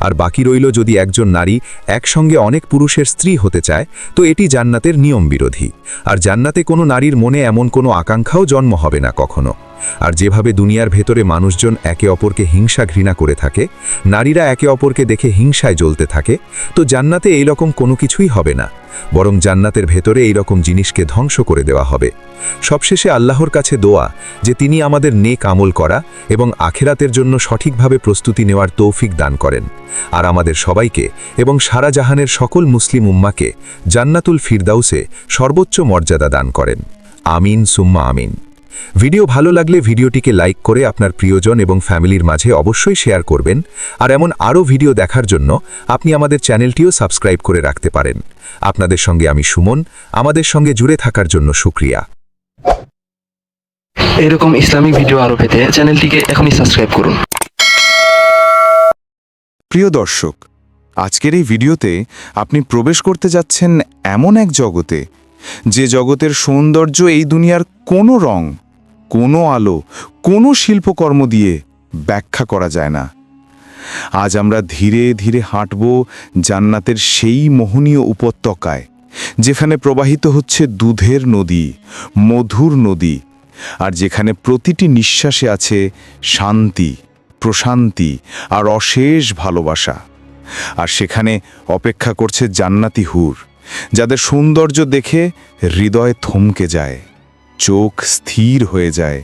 আর বাকি রইল, যদি একজন নারী একসঙ্গে অনেক পুরুষের স্ত্রী হতে চায়, তো এটি জান্নাতের নিয়ম বিরোধী। আর জান্নাতে কোনো নারীর মনে এমন কোনো আকাঙ্ক্ষাও জন্ম হবে না কখনো। আর যেভাবে দুনিয়ার ভেতরে মানুষজন একে অপরকে হিংসা ঘৃণা করে থাকে, নারীরা একে অপরকে দেখে হিংসায় জ্বলতে থাকে, তো জান্নাতে এই রকম কোনো কিছুই হবে না, বরং জান্নাতের ভেতরে এই রকম জিনিসকে ধ্বংস করে দেওয়া হবে। সবশেষে আল্লাহর কাছে দোয়া যে তিনি আমাদের নেক আমল করা এবং আখেরাতের জন্য সঠিকভাবে প্রস্তুতি নেওয়ার তৌফিক দান করেন, আর আমাদের সবাইকে এবং সারা জাহানের সকল মুসলিম উম্মাকে জান্নাতুল ফিরদাউসে সর্বোচ্চ মর্যাদা দান করেন। আমিন সুম্মা আমিন। ভিডিও ভালো লাগলে ভিডিওটিকে লাইক করে আপনার প্রিয়জন এবং ফ্যামিলির মাঝে অবশ্যই শেয়ার করবেন। আর এমন আরও ভিডিও দেখার জন্য আপনি আমাদের চ্যানেলটিও সাবস্ক্রাইব করে রাখতে পারেন। আপনাদের সঙ্গে আমি সুমন, আমাদের সঙ্গে জুড়ে থাকার জন্য শুকরিয়া। এরকম ইসলামিক ভিডিও আরো পেতে চ্যানেলটিকে এখনই সাবস্ক্রাইব করুন। প্রিয় দর্শক, আজকের এই ভিডিওতে আপনি প্রবেশ করতে যাচ্ছেন এমন এক জগতে, যে জগতের সৌন্দর্য এই দুনিয়ার কোনো রং, কোনো আলো, কোনো শিল্পকর্ম দিয়ে ব্যাখ্যা করা যায় না। আজ আমরা ধীরে ধীরে হাঁটব জান্নাতের সেই মোহনীয় উপত্যকায়, যেখানে প্রবাহিত হচ্ছে দুধের নদী, মধুর নদী, আর যেখানে প্রতিটি নিঃশ্বাসে আছে শান্তি, প্রশান্তি আর অশেষ ভালোবাসা। আর সেখানে অপেক্ষা করছে জান্নাতি হুর, যাদের সৌন্দর্য দেখে হৃদয় থমকে যায়, চোখ স্থির হয়ে যায়,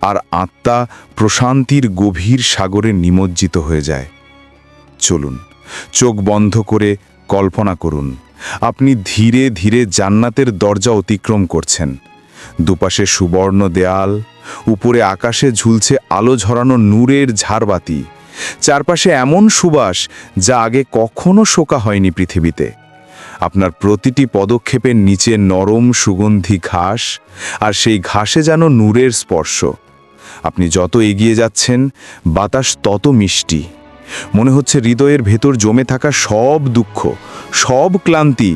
আর আত্মা প্রশান্তির গভীর সাগরে নিমজ্জিত হয়ে যায়। চলুন, চোখ বন্ধ করে কল্পনা করুন, আপনি ধীরে ধীরে জান্নাতের দরজা অতিক্রম করছেন। দুপাশে সুবর্ণ দেয়াল, উপরে আকাশে ঝুলছে আলো ঝরানো নূরের ঝাড়বাতি, চারপাশে এমন সুবাস যা আগে কখনো শোকা হয়নি পৃথিবীতে। আপনার প্রতিটি পদক্ষেপের নিচে নরম সুগন্ধি ঘাস, আর সেই ঘাসে যেন নূরের স্পর্শ। আপনি যত এগিয়ে যাচ্ছেন, বাতাস তত মিষ্টি। মনে হচ্ছে হৃদয়ের ভেতর জমে থাকা সব দুঃখ, সব ক্লান্তি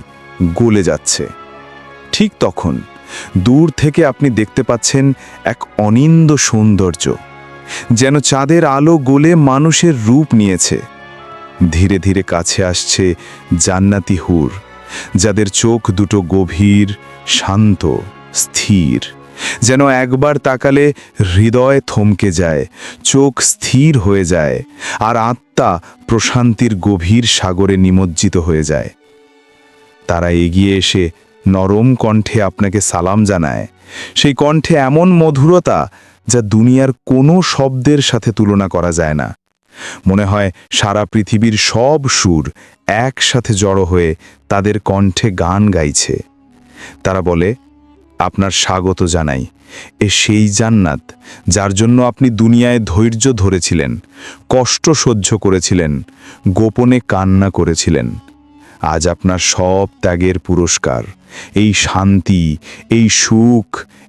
গলে যাচ্ছে। ঠিক তখন দূর থেকে আপনি দেখতে পাচ্ছেন এক অনিন্দ সৌন্দর্য, যেন চাঁদের আলো গলে মানুষের রূপ নিয়েছে। ধীরে ধীরে কাছে আসছে জান্নাতি হুর, যাদের চোখ দুটো গভীর, শান্ত, স্থির, যেন একবার তাকালে হৃদয় থমকে যায়, চোখ স্থির হয়ে যায়, আর আত্মা প্রশান্তির গভীর সাগরে নিমজ্জিত হয়ে যায়। তারা এগিয়ে এসে নরম কণ্ঠে আপনাকে সালাম জানায়, সেই কণ্ঠে এমন মধুরতা যা দুনিয়ার কোনো শব্দের সাথে তুলনা করা যায় না। মনে হয় সারা পৃথিবীর সব সুর একসাথে জড়ো হয়ে তাদের কণ্ঠে গান গাইছে। তারা বলে, আপনার স্বাগত জানাই, সেই জান্নাত যার জন্য আপনি দুনিয়ায় ধৈর্য ধরেছিলেন, কষ্ট সহ্য করেছিলেন, গোপনে কান্না করেছিলেন। আজ আপনার সব ত্যাগের পুরস্কার, এই শান্তি, এই সুখ,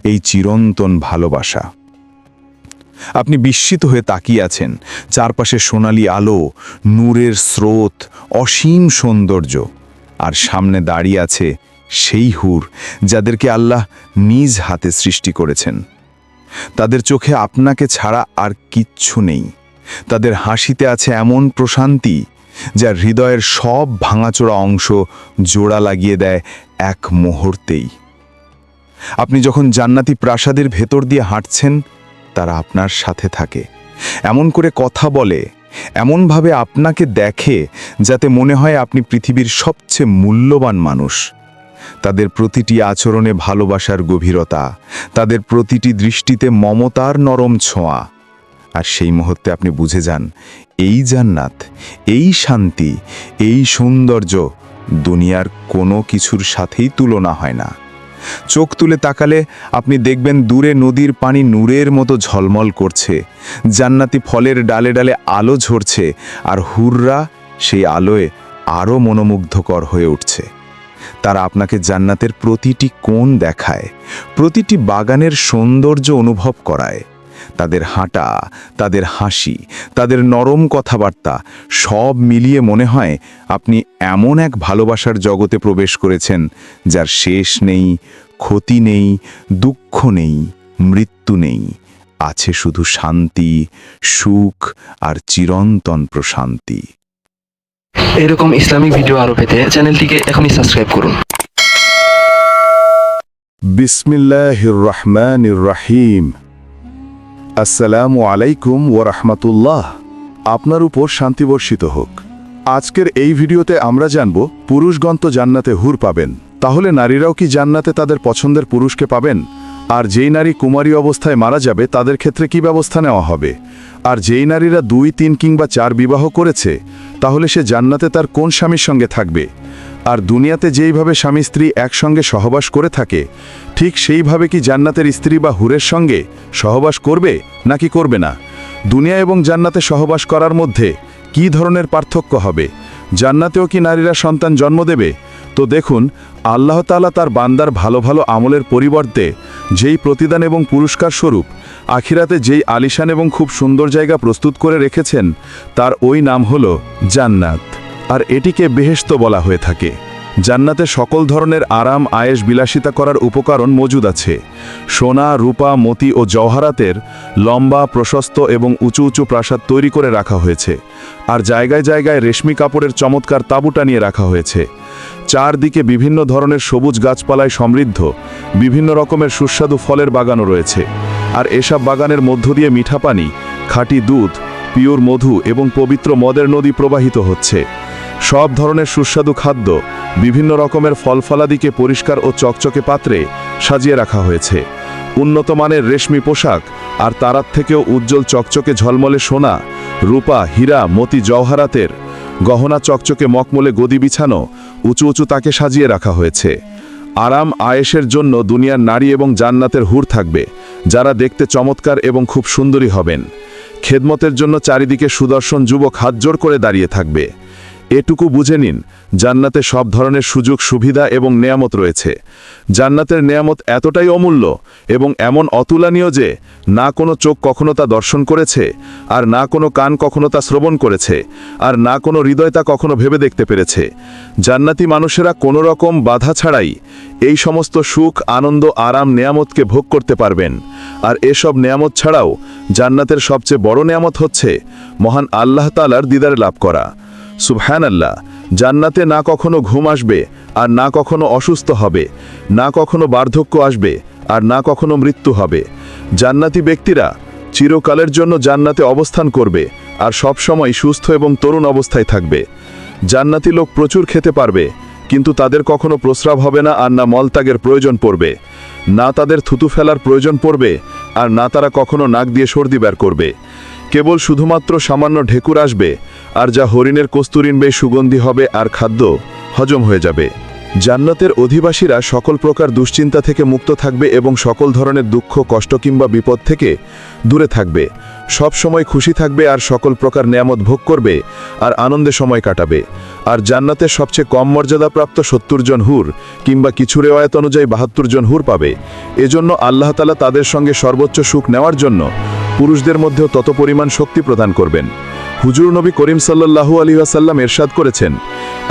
এই চিরন্তন ভালোবাসা। আপনি বিস্মিত হয়ে তাকিয়ে আছেন, চারপাশে সোনালি আলো, নূরের স্রোত, অসীম সৌন্দর্য, আর সামনে দাঁড়িয়ে আছে সেই হুর যাদেরকে আল্লাহ নিজ হাতে সৃষ্টি করেছেন। তাদের চোখে আপনাকে ছাড়া আর কিচ্ছু নেই। তাদের হাসিতে আছে এমন প্রশান্তি যা হৃদয়ের সব ভাঙাচোরা অংশ জোড়া লাগিয়ে দেয় এক মুহূর্তেই। আপনি যখন জান্নাতি প্রাসাদের ভেতর দিয়ে হাঁটছেন, তারা আপনার সাথে থাকে, এমন করে কথা বলে, এমনভাবে আপনাকে দেখে যাতে মনে হয় আপনি পৃথিবীর সবচেয়ে মূল্যবান মানুষ। তাদের প্রতিটি আচরণে ভালোবাসার গভীরতা, তাদের প্রতিটি দৃষ্টিতে মমতার নরম ছোঁয়া। আর সেই মুহূর্তে আপনি বুঝে যান, এই জান্নাত, এই শান্তি, এই সৌন্দর্য দুনিয়ার কোনো কিছুর সাথেই তুলনা হয় না। চোখ তুলে তাকালে আপনি দেখবেন দূরে নদীর পানি নূরের মতো ঝলমল করছে, জান্নাতি ফলের ডালে ডালে আলো ঝরছে, আর হুররা সেই আলোয় আরও মনোমুগ্ধকর হয়ে উঠছে। তারা আপনাকে জান্নাতের প্রতিটি কোণ দেখায়, প্রতিটি বাগানের সৌন্দর্য অনুভব করায়। তাদের হাঁটা, তাদের হাসি, তাদের নরম কথাবার্তা সব মিলিয়ে মনে হয় আপনি এমন এক ভালোবাসার জগতে প্রবেশ করেছেন যার শেষ নেই, ক্ষতি নেই, দুঃখ নেই, মৃত্যু নেই। আছে শুধু শান্তি, সুখ আর চিরন্তন প্রশান্তি। এরকম ইসলামিক ভিডিও আরো পেতে চ্যানেলটিকে এখনই সাবস্ক্রাইব করুন। বিসমিল্লাহির রহমানির রহিম। আসসালামু আলাইকুম ওয়া রাহমাতুল্লাহ। আপনার উপর শান্তি বর্ষিত হোক। আজকের এই ভিডিওতে আমরা জানব, পুরুষগণ তো জান্নাতে হুর পাবেন, তাহলে নারীরাও কি জান্নাতে তাদের পছন্দের পুরুষকে পাবেন? আর যেই নারী কুমারী অবস্থায় মারা যাবে তাদের ক্ষেত্রে কি ব্যবস্থা নেওয়া হবে? আর যেই নারীরা 2, 3 কিংবা 4 বিবাহ করেছে, তাহলে সে জান্নাতে তার কোন স্বামীর সঙ্গে থাকবে? আর দুনিয়াতে যেইভাবে স্বামী স্ত্রী একসঙ্গে সহবাস করে থাকে, ঠিক সেইভাবে কি জান্নাতের স্ত্রী বা হুরের সঙ্গে সহবাস করবে নাকি করবে না? দুনিয়া এবং জান্নাতে সহবাস করার মধ্যে কি ধরনের পার্থক্য হবে? জান্নাতেও কি নারীরা সন্তান জন্ম দেবে? তো দেখুন, আল্লাহ তাআলা তার বান্দার ভালো ভালো আমলের পরিবর্তে যেই প্রতিদান এবং পুরস্কার স্বরূপ আখিরাতে যেই আলিশান এবং খুব সুন্দর জায়গা প্রস্তুত করে রেখেছেন, তার ওই নাম হলো জান্নাত। আর এটিকে বেহেশত বলা হয়ে থাকে। জান্নাতে সকল ধরনের আরাম, আয়েশ, বিলাসিতা করার উপকরণ মজুদ আছে। সোনা, রূপা, মতি ও জওহারাতের লম্বা, প্রশস্ত এবং উঁচু উঁচু প্রাসাদ তৈরি করে রাখা হয়েছে। আর জায়গায় জায়গায় রেশমি কাপড়ের চমৎকার তাঁবু টানিয়ে রাখা হয়েছে। চারদিকে বিভিন্ন ধরনের সবুজ গাছপালায় সমৃদ্ধ বিভিন্ন রকমের সুস্বাদু ফলের বাগানও রয়েছে। আর এসব বাগানের মধ্য দিয়ে মিঠা পানি, খাঁটি দুধ, পিওর মধু এবং পবিত্র মদের নদী প্রবাহিত হচ্ছে। সব ধরনের সুস্বাদু খাদ্য বিভিন্ন রকমের ফলফলাদিকে পরিষ্কার ও চকচকে পাত্রে সাজিয়ে রাখা হয়েছে। উন্নত মানের রেশমি পোশাক আর তারার থেকেও উজ্জ্বল চকচকে ঝলমলে সোনা, রূপা, হীরা, মতি, জওহারাতের গহনা চকচকে মকমলে গদি বিছানো উঁচু উঁচু তাকে সাজিয়ে রাখা হয়েছে। আরাম আয়েশের জন্য দুনিয়ার নারী এবং জান্নাতের হুর থাকবে, যারা দেখতে চমৎকার এবং খুব সুন্দরী হবেন। খেদমতের জন্য চারিদিকে সুদর্শন যুবক হাতজোড় করে দাঁড়িয়ে থাকবে। এটুকু বুঝে নিন, জান্নাতে সব ধরনের সুযোগ সুবিধা এবং নেয়ামত রয়েছে। জান্নাতের নেয়ামত এতটাই অমূল্য এবং এমন অতুলনীয় যে না কোনো চোখ কখনো তা দর্শন করেছে, আর না কোনো কান কখনো তা শ্রবণ করেছে, আর না কোনো হৃদয় তা কখনো ভেবে দেখতে পেরেছে। জান্নাতি মানুষেরা কোনো রকম বাধা ছাড়াই এই সমস্ত সুখ, আনন্দ, আরাম, নেয়ামতকে ভোগ করতে পারবেন। আর এসব নেয়ামত ছাড়াও জান্নাতের সবচেয়ে বড় নেয়ামত হচ্ছে মহান আল্লাহ তাআলার দিদার লাভ করা। সুবহানাল্লাহ। জান্নাতে না কখনো ঘুম আসবে, আর না কখনো অসুস্থ হবে, না কখনো বার্ধক্য আসবে, আর না কখনো মৃত্যু হবে। জান্নাতি ব্যক্তিরা চিরকালের জন্য জান্নাতে অবস্থান করবে, আর সব সময় সুস্থ এবং তরুণ অবস্থায় থাকবে। জান্নাতি লোক প্রচুর খেতে পারবে, কিন্তু তাদের কখনো প্রস্রাব হবে না, আর না মলত্যাগের প্রয়োজন পড়বে, না তাদের থুতু ফেলার প্রয়োজন পড়বে, আর না তারা কখনো নাক দিয়ে সর্দি বের করবে। কেবল শুধুমাত্র সামান্য ঢেকুর আসবে, আর যা হরিণের কস্তুরিন বেশ সুগন্ধি হবে, আর খাদ্য হজম হয়ে যাবে। জান্নাতের অধিবাসীরা সকল প্রকার দুশ্চিন্তা থেকে মুক্ত থাকবে এবং সকল ধরনের দুঃখ কষ্ট কিংবা বিপদ থেকে দূরে থাকবে, সব সময় খুশি থাকবে আর সকল প্রকার নেয়ামত ভোগ করবে আর আনন্দে সময় কাটাবে। আর জান্নাতের সবচেয়ে কম মর্যাদাপ্রাপ্ত ৭০ জন হুর কিংবা কিছু রেওয়ায়ত অনুযায়ী ৭২ জন হুর পাবে। এজন্য আল্লাহ তাআলা তাদের সঙ্গে সর্বোচ্চ সুখ নেওয়ার জন্য পুরুষদের মধ্যেও তত পরিমাণ শক্তি প্রদান করবেন। হুজুর নবী করিম সাল্লাল্লাহু আলাইহি ওয়াসাল্লাম ইরশাদ করেছেন,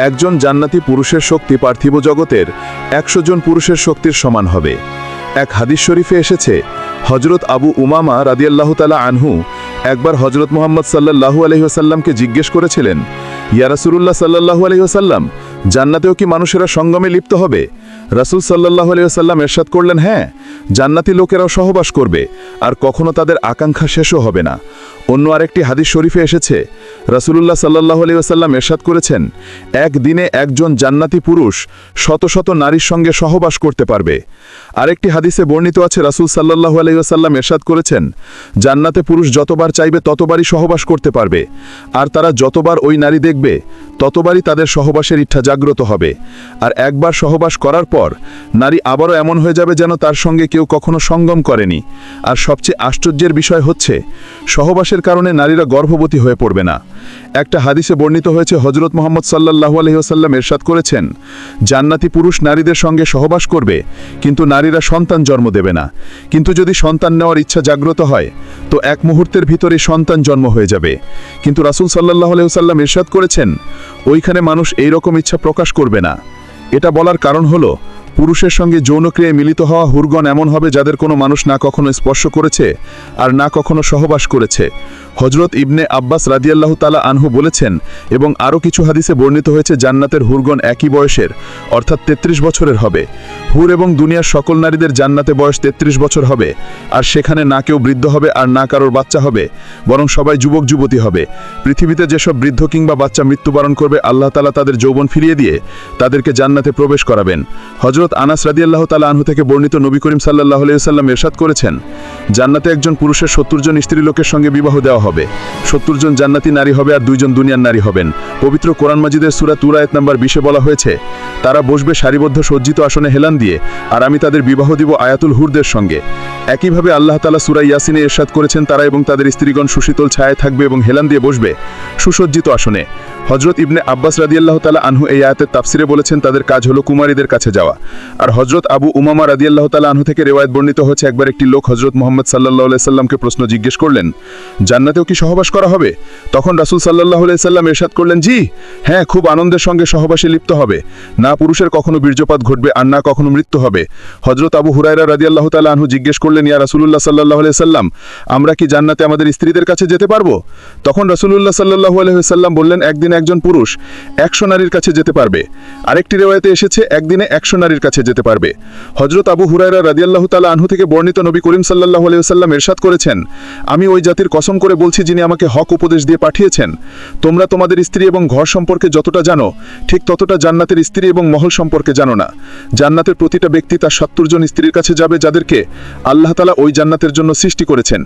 একজন জান্নাতি পুরুষের শক্তি পার্থিব জগতের ১০০ জন পুরুষের শক্তির সমান হবে। এক হাদিস শরীফে এসেছে, হজরত আবু উমামা রাদিয়াল্লাহু তাআলা আনহু একবার হজরত মুহাম্মদ সাল্লাল্লাহু আলাইহি ওয়াসাল্লামকে জিজ্ঞেস করেছিলেন, ইয়া রাসূলুল্লাহ সাল্লাল্লাহু আলাইহি ওয়াসাল্লাম, জান্নাতেও কি মানুষেরা সঙ্গমে লিপ্ত হবে? রাসূল সাল্লাল্লাহু আলাইহি ওয়াসাল্লাম ইরশাদ করলেন, হ্যাঁ, জান্নাতি লোকেরাও সহবাস করবে আর কখনো তাদের আকাঙ্ক্ষা শেষও হবে না। অন্য আরেকটি হাদিস শরীফে এসেছে, রাসূলুল্লাহ সাল্লাল্লাহু আলাইহি ওয়াসাল্লাম ইরশাদ করেছেন, একদিনে একজন জান্নাতি পুরুষ শত শত নারীর সঙ্গে সহবাস করতে পারবে। আরেকটি হাদিসে বর্ণিত আছে, রাসূল সাল্লাল্লাহু আলাইহি ওয়াসাল্লাম ইরশাদ করেছেন, জান্নাতে পুরুষ যতবার চাইবে ততবারই সহবাস করতে পারবে, আর তারা যতবার ওই নারী দেখবে ততবারই তাদের সহবাসের ইচ্ছা জাগ্রত হবে। আর একবার সহবাস করার পর নারী আবারও এমন হয়ে যাবে যেন তার সঙ্গে কেউ কখনো সঙ্গম করেনি। আর সবচেয়ে আশ্চর্যের বিষয় হচ্ছে, সহবাসের কারণে নারীরা গর্ভবতী হয়ে পড়বে না। একটা হাদিসে বর্ণিত হয়েছে, হযরত মুহাম্মদ সাল্লাল্লাহু আলাইহি ওয়াসাল্লাম ইরশাদ করেছেন, জান্নাতি পুরুষ নারীদের সঙ্গে সহবাস করবে কিন্তু নারীরা সন্তান জন্ম দেবে না। কিন্তু যদি সন্তান নেওয়ার ইচ্ছা জাগ্রত হয় তো এক মুহূর্তের ভিতরে সন্তান জন্ম হয়ে যাবে। কিন্তু রাসূল সাল্লাল্লাহু আলাইহি ওয়াসাল্লাম ইরশাদ করেছেন, ওইখানে মানুষ এই রকম ইচ্ছা প্রকাশ করবে না। এটা বলার কারণ হলো, পুরুষের সঙ্গে যৌনক্রিয়ায় মিলিত হওয়া হুরগণ এমন হবে যাদের কোনো মানুষ না কখনো স্পর্শ করেছে আর না কখনো সহবাস করেছে। হযরত ইবনে আব্বাস রাদিয়াল্লাহু তাআলা আনহু বলেছেন, এবং আরও কিছু হাদিসে বর্ণিত হয়েছে, জান্নাতের হুরগণ একই বয়সের অর্থাৎ ৩৩ বছরের হবে। হুর এবং দুনিয়ার সকল নারীদের জান্নাতে বয়স ৩৩ বছর হবে, আর সেখানে না কেউ বৃদ্ধ হবে আর না কারোর বাচ্চা হবে, বরং সবাই যুবক যুবতী হবে। পৃথিবীতে যেসব বৃদ্ধ কিংবা বাচ্চা মৃত্যুবরণ করবে আল্লাহ তাআলা তাদের যৌবন ফিরিয়ে দিয়ে তাদেরকে জান্নাতে প্রবেশ করাবেন। হযরত আনাস রাদিয়াল্লাহু তাআলা আনহু থেকে বর্ণিত, নবী করিম সাল্লাল্লাহু আলাইহি ওয়াসাল্লাম ইরশাদ করেছেন, জান্নাতে একজন পুরুষের ৭০ জন স্ত্রী লোকের সঙ্গে বিবাহ দেওয়া হবে। ৭০ জন জান্নাতি নারী হবে আর ২ জন দুনিয়ার নারী হবেন। পবিত্র কোরআন মাজিদের সূরা তুর আয়াত নাম্বার ২০-এ বলা হয়েছে, তারা বসবে সারিবদ্ধ সজ্জিত আসনে হেলান দিয়ে, আর আমি তাদের বিবাহ দিব আয়াতুল হুরদের সঙ্গে। একইভাবে আল্লাহ তাআলা সূরা ইয়াসিনে ইরশাদ করেছেন, তারা এবং তাদের স্ত্রীগণ সুশীতল ছায়ায় থাকবে এবং হেলান দিয়ে বসবে সুসজ্জিত আসনে। হযরত ইবনে আব্বাস রাদিয়াল্লাহু তাআলা আনহু এই আয়াতের তাফসিরে বলেছেন, তাদের কাজ হলো কুমারীদের কাছে যাওয়া। আর হযরত আবু উমামা রাদিয়াল্লাহু তাআলা আনহু থেকে রিওয়ায়াত বর্ণিত হয়েছে, একবার একটি লোক হযরত মুহাম্মদ সাল্লাল্লাহু আলাইহি সাল্লামকে প্রশ্ন জিজ্ঞেস করলেন, জান্নাতেও কি সহবাস করা হবে? তখন রাসূল সাল্লাল্লাহু আলাইহি সাল্লাম ইরশাদ করলেন, জি হ্যাঁ, খুব আনন্দের সঙ্গে সহবাসে লিপ্ত হবে, না পুরুষের কখনো বীর্যপাত ঘটবে আর না কখনো মৃত্যু হবে। হযরত আবু হুরায়রা রাদিয়াল্লাহু তাআলা আনহু জিজ্ঞেস করলেন, ইয়া রাসূলুল্লাহ সাল্লাল্লাহু আলাইহি সাল্লাম, আমরা কি জান্নাতে আমাদের স্ত্রীদের কাছে যেতে পারবো? তখন রাসূলুল্লাহ সাল্লাল্লাহু আলাইহি সাল্লাম বললেন, একদিনে একজন পুরুষ ১০০ নারীর কাছে যেতে পারবে। আরেকটি রিওয়ায়াতে এসেছে, একদিনে ১০০ নারীর কাছে যেতে পারবে। হযরত আবু হুরায়রা রাদিয়াল্লাহু তাআলা আনহু থেকে বর্ণিত, নবী করিম সাল্লাল্লাহু আলাইহি ওয়াসাল্লাম ইরশাদ করেছেন, আমি ওই জাতির কসম করে বলছি যিনি আমাকে হক উপদেশ দিয়ে পাঠিয়েছেন, তোমরা তোমাদের স্ত্রী এবং ঘর সম্পর্কে যতটা জানো ঠিক ততটা জান্নাতের স্ত্রী এবং মহল সম্পর্কে জানো না। জান্নাতের প্রতিটা ব্যক্তি তার ৭০ জন স্ত্রীর কাছে যাবে যাদেরকে আল্লাহ তাআলা ওই জান্নাতের জন্য সৃষ্টি করেছেন।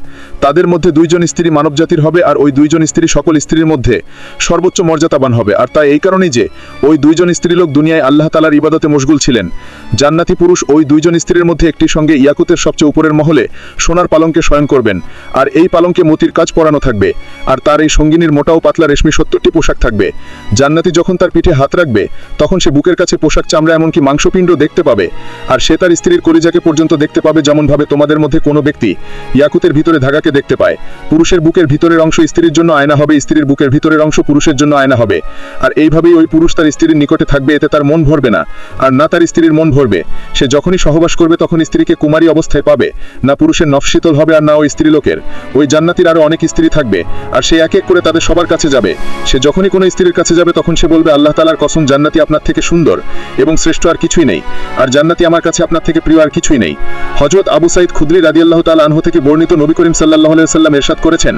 তাদের মধ্যে ২ জন স্ত্রী মানবজাতির হবে, আর ওই ২ জন স্ত্রী সকল স্ত্রীর মধ্যে সর্বোচ্চ মর্যাদাবান হবে। আর তা এই কারণেই যে ওই ২ জন স্ত্রীলোক দুনিয়ায় আল্লাহ তাআলার ইবাদতে মশগুল ছিলেন। জান্নাতি পুরুষ ওই ২ জন স্ত্রীর মধ্যে একটির সঙ্গে ইয়াকুতের সবচেয়ে উপরের মহলে সোনার পালঙ্কে শয়ন করবেন, আর এই পালঙ্কে মতির কাজ পরানো থাকবে, আর তার এই সঙ্গিনীর মোটা ও পাতলা রেশমি ৭০টি পোশাক থাকবে। জান্নাতি যখন তার পিঠে হাত রাখবে তখন সে বুকের কাছে পোশাক, চামড়া, এমনকি মাংসপিণ্ড দেখতে পাবে, আর সে তার স্ত্রীর কলিজাকে পর্যন্ত দেখতে পাবে, যেমনভাবে তোমাদের মধ্যে কোনো ব্যক্তি ইয়াকুতের ভিতরে ধাগাকে দেখতে পায়। পুরুষের বুকের ভিতরের অংশ স্ত্রীর জন্য আয়না হবে, স্ত্রীর বুকের ভিতরের অংশ পুরুষের জন্য আয়না হবে। আর এইভাবেই ওই পুরুষ তার স্ত্রীর নিকটে থাকবে, এতে তার মন ভরবে না আর না তার স্ত্রীর মন ভরবে। সে যখনই সহবাস করবে তখন স্ত্রীকে কুমারী অবস্থায় পাবে, না পুরুষের নফস শীতল হবে আর না ওই স্ত্রীলোকের। ওই জান্নাতির আরো অনেক স্ত্রী থাকবে, আর সে এক এক করে তাদের সবার কাছে যাবে। সে যখনই কোনো স্ত্রীর কাছে যাবে তখন সে বলবে, আল্লাহ তাআলার কসম, জান্নাতি আপনার থেকে সুন্দর এবং শ্রেষ্ঠ আর কিছুই নেই, আর জান্নাতি আমার কাছে আপনার থেকে প্রিয় আর কিছুই নেই। হযরত আবু সাঈদ খুদরি রাদিয়াল্লাহু তাআলা আনহু থেকে বর্ণিত, নবী করিম সাল্লাল্লাহু আলাইহি ওয়াসাল্লাম ইরশাদ করেছেন,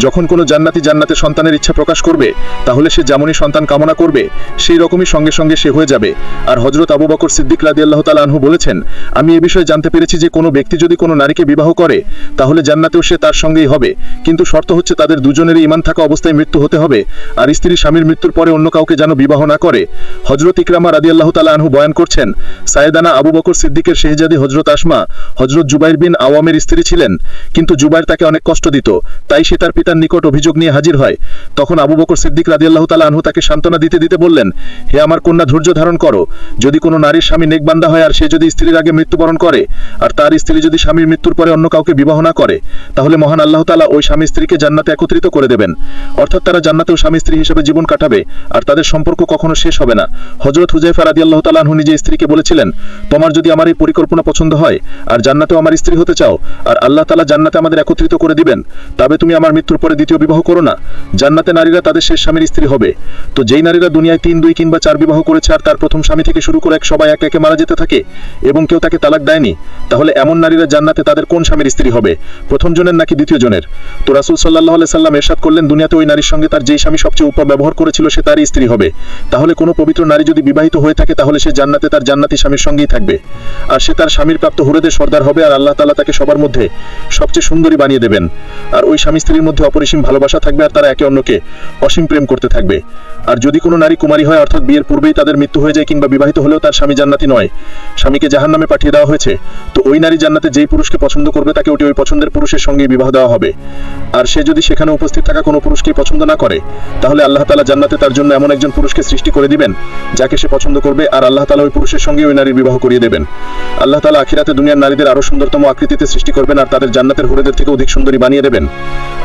যখন কোনো জান্নাতি জান্নাতে সন্তানের ইচ্ছা প্রকাশ করবে তাহলে সে যেমনই সন্তান কামনা করবে সেই রকমই সঙ্গে সঙ্গে সে হয়ে যাবে। আর হযরত আবু বকর সিদ্দিক রাদিয়াল্লাহু তাআলা আনহু বলেছেন, আমি এ বিষয়ে জানতে পেরেছি যে কোনো ব্যক্তি যদি কোনো নারীকে বিবাহ করে তাহলে জান্নাতেও সে তার সঙ্গেই হবে, কিন্তু শর্ত হচ্ছে তাদের দুজনেরই ঈমান থাকা অবস্থায় মৃত্যু হতে হবে, আর স্ত্রী স্বামীর মৃত্যুর পরে অন্য কাউকে যেন বিবাহ না করে। হযরত ইকরামা রাদিয়াল্লাহু তাআলা আনহু বয়ান করছেন, সাইয়েদানা আবু বকর সিদ্দিকের শেহজাদী হযরত আসমা হযরত জুবাইর বিন আওয়ামের স্ত্রী ছিলেন, কিন্তু জুবাইর তাকে অনেক কষ্ট দিত, তাই সে তার পিতার নিকট অভিযোগ নিয়ে হাজির হয়। তখন আবু বকর সিদ্দিক রাদিয়াল্লাহু তাআলা আনহু তাকে সান্ত্বনা দিতে দিতে বললেন, হে আমার কন্যা, ধৈর্য ধারণ করো। যদি কোনো নারীর স্বামী নেক বান্দা হয় আর সে যদি স্ত্রীর আগে মৃত্যুবরণ করে, আর তার স্ত্রী যদি স্বামীর মৃত্যুর পরে অন্য কাউকে বিবাহ না করে, তাহলে মহান আল্লাহ তাআলা ওই স্বামী স্ত্রীকে জান্নাতে একত্রিত করে দেবেন, অর্থাৎ তারা জান্নাতেও স্বামী স্ত্রী হিসেবে জীবন কাটাবে, আর তাদের সম্পর্ক কখনো শেষ হবে না। হযরত হুযায়ফা রাদিয়াল্লাহু তাআলা আনহু নিজে স্ত্রীকে বলেছিলেন, তোমার যদি আমার এই পরিকল্পনা পছন্দ হয় আর জান্নাতেও আমার স্ত্রী হতে চাও, আর আল্লাহ তাআলা জান্নাতে আমাদের একত্রিত করে দিবেন, তবে তুমি আমার মৃত্যুর পরে দ্বিতীয় বিবাহ করো না। জান্নাতে নারীরা তাদের শেষ স্বামীর স্ত্রী হবে। তো যেই নারীরা দুনিয়ায় 3, 2 কিংবা 4 বিবাহ করেছে আর তার প্রথম স্বামী থেকে শুরু করে সবাই একে একে মারা যেতে থাকে এবং কেউ তাকে তালাক দেয়নি, তাহলে এমন নারীরা জান্নাতে তাদের কোন স্বামীর স্ত্রী হবে, প্রথম জনের নাকি দ্বিতীয় জনের? তো রাসূল সাল্লাল্লাহু আলাইহি সাল্লাম ইরশাদ করলেন, দুনিয়াতে ওই নারীর সঙ্গে তার যেই স্বামী সবচেয়ে ব্যবহার করেছিল সে তারই স্ত্রী হবে। তাহলে কোনো পবিত্র নারী যদি বিবাহিত হয়ে থাকে তাহলে সে জান্নাতে তার জান্নাতি স্বামীর সঙ্গেই থাকবে, আর সে তার স্বামীর প্রাপ্ত হুরেদের সর্দার হবে, আর আল্লাহ তাআলা তাকে সবার মধ্যে সবচেয়ে সুন্দরী বানিয়ে দেবেন। আর ওই স্বামী স্ত্রীর মধ্যে অপরিসীম ভালোবাসা থাকবে, আর তারা একে অন্যকে অসীম প্রেম করতে থাকবে। আর যদি কোনো নারী কুমারী হয়, অর্থাৎ বিয়ের পূর্বেই তাদের মৃত্যু হয়ে যায় কিংবা বিবাহিত হলেও তার স্বামী জান্নাতি নয়, স্বামীকে জাহান্নামে পাঠিয়ে দেওয়া হয়েছে, তো ওই নারী জান্নাতে যেই পুরুষকে পছন্দ করবে তাকে ওই পছন্দের পুরুষের সঙ্গে বিবাহ দেওয়া হবে। আর সে যদি সেখানে উপস্থিত থাকা কোনো পুরুষকে পছন্দ না করে, তাহলে আল্লাহ তাআলা জান্নাতে তার জন্য এমন একজন পুরুষকে সৃষ্টি করে দিবেন যাকে সে পছন্দ করবে, আর আল্লাহ তাআলা ওই পুরুষের সঙ্গে ওই নারীর বিবাহ করিয়ে দেবেন। আল্লাহ তাআলা আখিরাতে দুনিয়ার নারীদের আরো সুন্দরতম আকৃতিতে সৃষ্টি করবেন আর তাদের জান্নাতের হুরেদের থেকে অধিক সুন্দরী বানিয়ে দেবেন।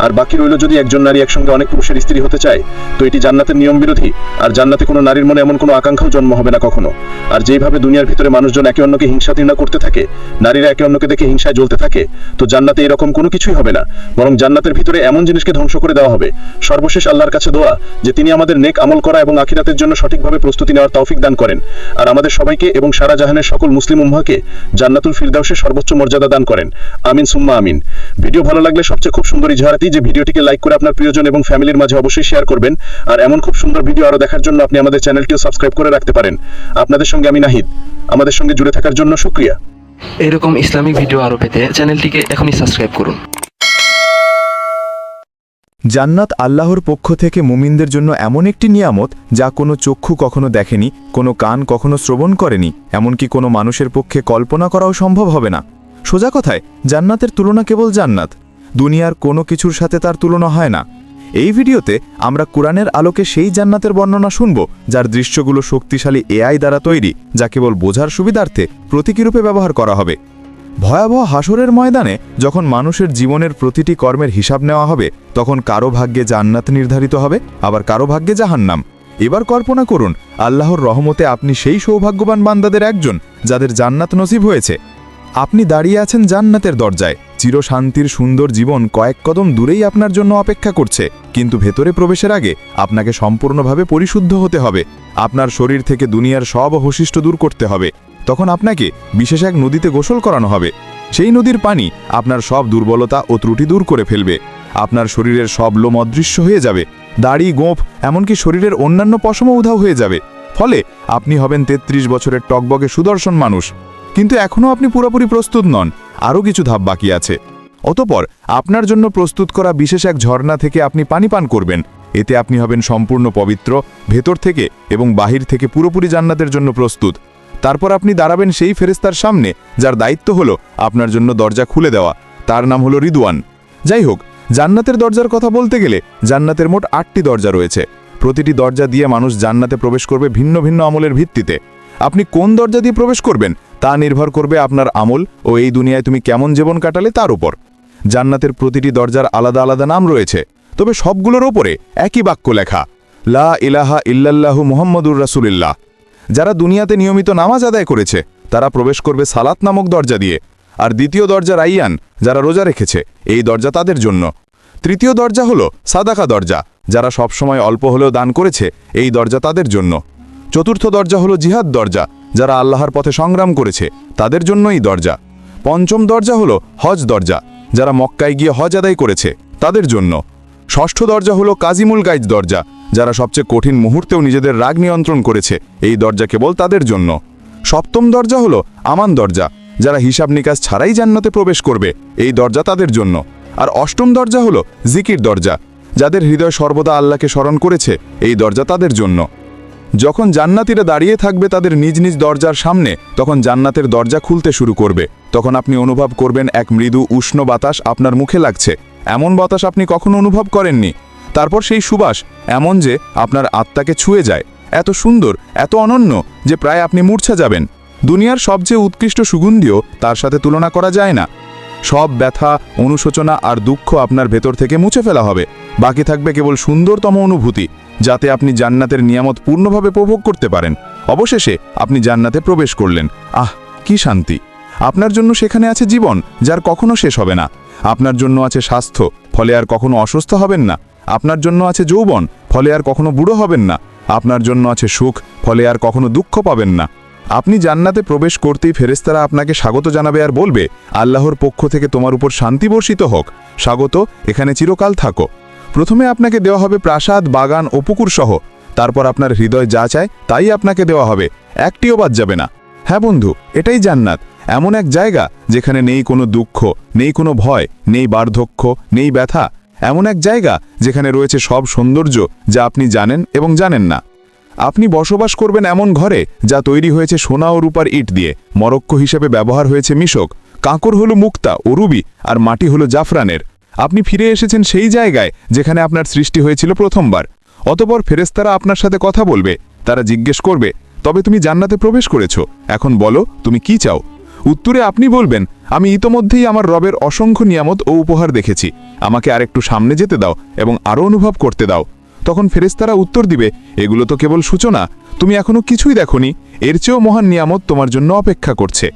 আর বাকি রইল, যদি একজন নারী একসঙ্গে অনেক পুরুষের স্ত্রী হতে চায়, তো এটি জান্নাতের নিয়ম বিরোধী, আর জান্নাতে কোনো নারীর মনে এমন কোনো আকাঙ্ক্ষাও জন্ম হবে না কখনো। আর যেইভাবে দুনিয়ার ভিতরে মানুষজন একে অন্যকে হিংসা ঘৃণা করতে থাকে, নারীরা একে অন্যকে দেখে হিংসায় জ্বলতে থাকে, তো জান্নাতে এরকম কোনো কিছুই হবে না, বরং জান্নাতের ভিতরে এমন জিনিসকে ধ্বংস করে দেওয়া হবে। সর্বশেষ আল্লাহর কাছে দোয়া যে তিনি আমাদের নেক আমল করা এবং আখিরাতের জন্য সঠিকভাবে প্রস্তুতি নেওয়ার তৌফিক দান করেন, আর আমাদের সবাইকে এবং সারা জাহানের সকল মুসলিম উম্মাহকে জান্নাতুল ফিরদাউসের সর্বোচ্চ মর্যাদা দান করেন। আমিন সুম্মা আমিন। ভিডিও ভালো লাগলে সবচেয়ে খুব সুন্দর ইজাহারাতি যে ভিডিওটিকে লাইক করে আপনার প্রিয়জন এবং ফ্যামিলির মাঝে অবশ্যই শেয়ার করবেন, আর এমন খুব সুন্দর ভিডিও আরো দেখার জন্য আপনি আমাদের চ্যানেলটিও সাবস্ক্রাইব করে রাখতে পারেন। আপনাদের সঙ্গে আমি নাহিদ, আমাদের সঙ্গে জুড়ে থাকার জন্য শুকরিয়া। এরকম ইসলামিক ভিডিও আরো পেতে চ্যানেলটিকে এখনই সাবস্ক্রাইব করুন। জান্নাত আল্লাহর পক্ষ থেকে মুমিনদের জন্য এমন একটি নিয়ামত যা কোনো চক্ষু কখনো দেখেনি, কোনো কান কখনো শ্রবণ করেনি, এমনকি কোনো মানুষের পক্ষে কল্পনা করাও সম্ভব হবে না। সোজা কথায় জান্নাতের তুলনা কেবল জান্নাত, দুনিয়ার কোনো কিছুর সাথে তার তুলনা হয় না। এই ভিডিওতে আমরা কোরআনের আলোকে সেই জান্নাতের বর্ণনা শুনব যার দৃশ্যগুলো শক্তিশালী এআই দ্বারা তৈরি, যা কেবল বোঝার সুবিধার্থে প্রতীকীরূপে ব্যবহার করা হবে। ভয়াবহ হাসরের ময়দানে যখন মানুষের জীবনের প্রতিটি কর্মের হিসাব নেওয়া হবে, তখন কারো ভাগ্যে জান্নাত নির্ধারিত হবে, আবার কারো ভাগ্যে জাহান্নাম। এবার কল্পনা করুন আল্লাহর রহমতে আপনি সেই সৌভাগ্যবান বান্দাদের একজন যাদের জান্নাত নসিব হয়েছে। আপনি দাঁড়িয়ে আছেন জান্নাতের দরজায়, চিরশান্তির সুন্দর জীবন কয়েক কদম দূরেই আপনার জন্য অপেক্ষা করছে, কিন্তু ভেতরে প্রবেশের আগে আপনাকে সম্পূর্ণভাবে পরিশুদ্ধ হতে হবে। আপনার শরীর থেকে দুনিয়ার সব অবশিষ্ট দূর করতে হবে। তখন আপনাকে বিশেষ এক নদীতে গোসল করানো হবে। সেই নদীর পানি আপনার সব দুর্বলতা ও ত্রুটি দূর করে ফেলবে। আপনার শরীরের সব লোম অদৃশ্য হয়ে যাবে, দাড়ি, গোঁফ, এমনকি শরীরের অন্যান্য পশমও উধাও হয়ে যাবে। ফলে আপনি হবেন 33 বছরের টকবকে সুদর্শন মানুষ। কিন্তু এখনও আপনি পুরোপুরি প্রস্তুত নন, আরও কিছু ধাপ বাকি আছে। অতঃপর আপনার জন্য প্রস্তুত করা বিশেষ এক ঝর্ণা থেকে আপনি পানি পান করবেন। এতে আপনি হবেন সম্পূর্ণ পবিত্র, ভেতর থেকে এবং বাহির থেকে পুরোপুরি জান্নাতের জন্য প্রস্তুত। তারপর আপনি দাঁড়াবেন সেই ফেরেশতার সামনে যার দায়িত্ব হলো আপনার জন্য দরজা খুলে দেওয়া। তার নাম হলো রিদওয়ান। যাই হোক, জান্নাতের দরজার কথা বলতে গেলে জান্নাতের মোট 8টি দরজা রয়েছে। প্রতিটি দরজা দিয়ে মানুষ জান্নাতে প্রবেশ করবে ভিন্ন ভিন্ন আমলের ভিত্তিতে। আপনি কোন দরজা দিয়ে প্রবেশ করবেন তা নির্ভর করবে আপনার আমল ও এই দুনিয়ায় তুমি কেমন জীবন কাটালে তার উপর। জান্নাতের প্রতিটি দরজার আলাদা আলাদা নাম রয়েছে, তবে সবগুলোর ওপরে একই বাক্য লেখা, লা ইলাহা ইল্লাল্লাহু মুহাম্মাদুর রাসূলুল্লাহ। যারা দুনিয়াতে নিয়মিত নামাজ আদায় করেছে তারা প্রবেশ করবে সালাত নামক দরজা দিয়ে, আর দ্বিতীয় দরজা রাইয়ান, যারা রোজা রেখেছে, এই দরজা তাদের জন্য। তৃতীয় দরজা হলো সাদাকা দরজা, যারা সবসময় অল্প হলেও দান করেছে, এই দরজা তাদের জন্য। চতুর্থ দরজা হলো জিহাদ দরজা, যারা আল্লাহর পথে সংগ্রাম করেছে, তাদের জন্য এই দরজা। পঞ্চম দরজা হলো হজ দরজা, যারা মক্কায় গিয়ে হজ আদায় করেছে, তাদের জন্য। ষষ্ঠ দরজা হলো কাজিমুল গাইজ দরজা, যারা সবচেয়ে কঠিন মুহূর্তেও নিজেদের রাগ নিয়ন্ত্রণ করেছে, এই দরজা কেবল তাদের জন্য। সপ্তম দরজা হলো আমান দরজা, যারা হিসাব নিকাশ ছাড়াই জান্নাতে প্রবেশ করবে, এই দরজা তাদের জন্য। আর অষ্টম দরজা হলো জিকির দরজা। যাদের হৃদয় সর্বদা আল্লাহকে স্মরণ করেছে, এই দরজা তাদের জন্য। যখন জান্নাতীরা দাঁড়িয়ে থাকবে তাদের নিজ নিজ দরজার সামনে, তখন জান্নাতের দরজা খুলতে শুরু করবে। তখন আপনি অনুভব করবেন এক মৃদু উষ্ণ বাতাস আপনার মুখে লাগছে। এমন বাতাস আপনি কখনো অনুভব করেননি। তারপর সেই সুবাস এমন যে আপনার আত্মাকে ছুঁয়ে যায়, এত সুন্দর, এত অনন্য যে প্রায় আপনি মূর্ছা যাবেন। দুনিয়ার সবচেয়ে উৎকৃষ্ট সুগন্ধিও তার সাথে তুলনা করা যায় না। সব ব্যথা, অনুশোচনা আর দুঃখ আপনার ভেতর থেকে মুছে ফেলা হবে। বাকি থাকবে কেবল সুন্দরতম অনুভূতি, যাতে আপনি জান্নাতের নিয়ামত পূর্ণভাবে উপভোগ করতে পারেন। অবশেষে আপনি জান্নাতে প্রবেশ করলেন। আহ, কি শান্তি! আপনার জন্য সেখানে আছে জীবন, যার কখনো শেষ হবে না। আপনার জন্য আছে স্বাস্থ্য, ফলে আর কখনো অসুস্থ হবেন না। আপনার জন্য আছে যৌবন, ফলে আর কখনো বুড়ো হবেন না। আপনার জন্য আছে সুখ, ফলে আর কখনো দুঃখ পাবেন না। আপনি জান্নাতে প্রবেশ করতেই ফেরেশতারা আপনাকে স্বাগত জানাবে আর বলবে, আল্লাহর পক্ষ থেকে তোমার উপর শান্তি বর্ষিত হোক। স্বাগত, এখানে চিরকাল থাকো। প্রথমে আপনাকে দেওয়া হবে প্রাসাদ, বাগান ও পুকুর সহ। তারপর আপনার হৃদয় যা চায় তাই আপনাকে দেওয়া হবে, একটিও বাদ যাবে না। হ্যাঁ বন্ধু, এটাই জান্নাত। এমন এক জায়গা যেখানে নেই কোনো দুঃখ, নেই কোনো ভয়, নেই বার্ধক্য, নেই ব্যথা। এমন এক জায়গা যেখানে রয়েছে সব সৌন্দর্য যা আপনি জানেন এবং জানেন না। আপনি বসবাস করবেন এমন ঘরে যা তৈরি হয়েছে সোনা ও রূপার ইট দিয়ে। মরক্কো হিসেবে ব্যবহার হয়েছে মিশক, কাঁকর হলো মুক্তা ও রুবি, আর মাটি হলো জাফরানের। আপনি ফিরে এসেছেন সেই জায়গায় যেখানে আপনার সৃষ্টি হয়েছিল প্রথমবার। অতঃপর ফেরেশতারা আপনার সাথে কথা বলবে। তারা জিজ্ঞেস করবে, তবে তুমি জান্নাতে প্রবেশ করেছো, এখন বলো তুমি কি চাও? উত্তরে আপনি বলবেন, আমি ইতোমধ্যেই আমার রবের অসংখ্য নিয়ামত ও উপহার দেখেছি। আমাকে আরেকটু সামনে যেতে দাও এবং আরও অনুভব করতে দাও। তখন ফেরেশতারা উত্তর দিবে, এগুলো তো কেবল সূচনা, তুমি এখনো কিছুই দেখোনি। এর চেয়েও মহান নিয়ামত তোমার জন্য অপেক্ষা করছে।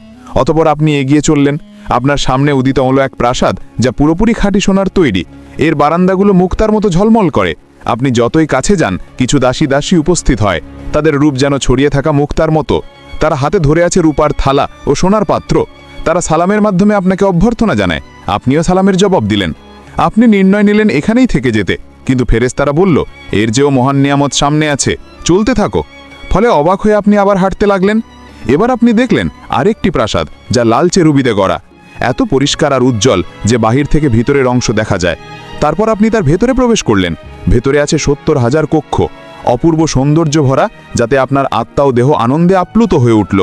অতঃপর আপনি এগিয়ে চললেন। আপনার সামনে উদিত হলো এক প্রাসাদ যা পুরোপুরি খাঁটি সোনার তৈরি। এর বারান্দাগুলো মুক্তার মতো ঝলমল করে। আপনি যতই কাছে যান, কিছু দাসী উপস্থিত হয়। তাদের রূপ যেন ছড়িয়ে থাকা মুক্তার মতো। তারা হাতে ধরে আছে রূপার থালা ও সোনার পাত্র। তারা সালামের মাধ্যমে আপনাকে অভ্যর্থনা জানায়। আপনিও সালামের জবাব দিলেন। আপনি নির্ণয় নিলেন এখানেই থেকে যেতে, কিন্তু ফেরেশতারা বলল, এর চেয়েও মহান নিয়ামত সামনে আছে, চলতে থাকো। ফলে অবাক হয়ে আপনি আবার হাঁটতে লাগলেন। এবার আপনি দেখলেন আরেকটি প্রাসাদ যা লালচে রুবিতে গড়া, এত পরিষ্কার আর উজ্জ্বল যে বাহির থেকে ভিতরের অংশ দেখা যায়। তারপর আপনি তার ভেতরে প্রবেশ করলেন। ভেতরে আছে ৭০,০০০ কক্ষ, অপূর্ব সৌন্দর্য ভরা, যাতে আপনার আত্মা ও দেহ আনন্দে আপ্লুত হয়ে উঠল।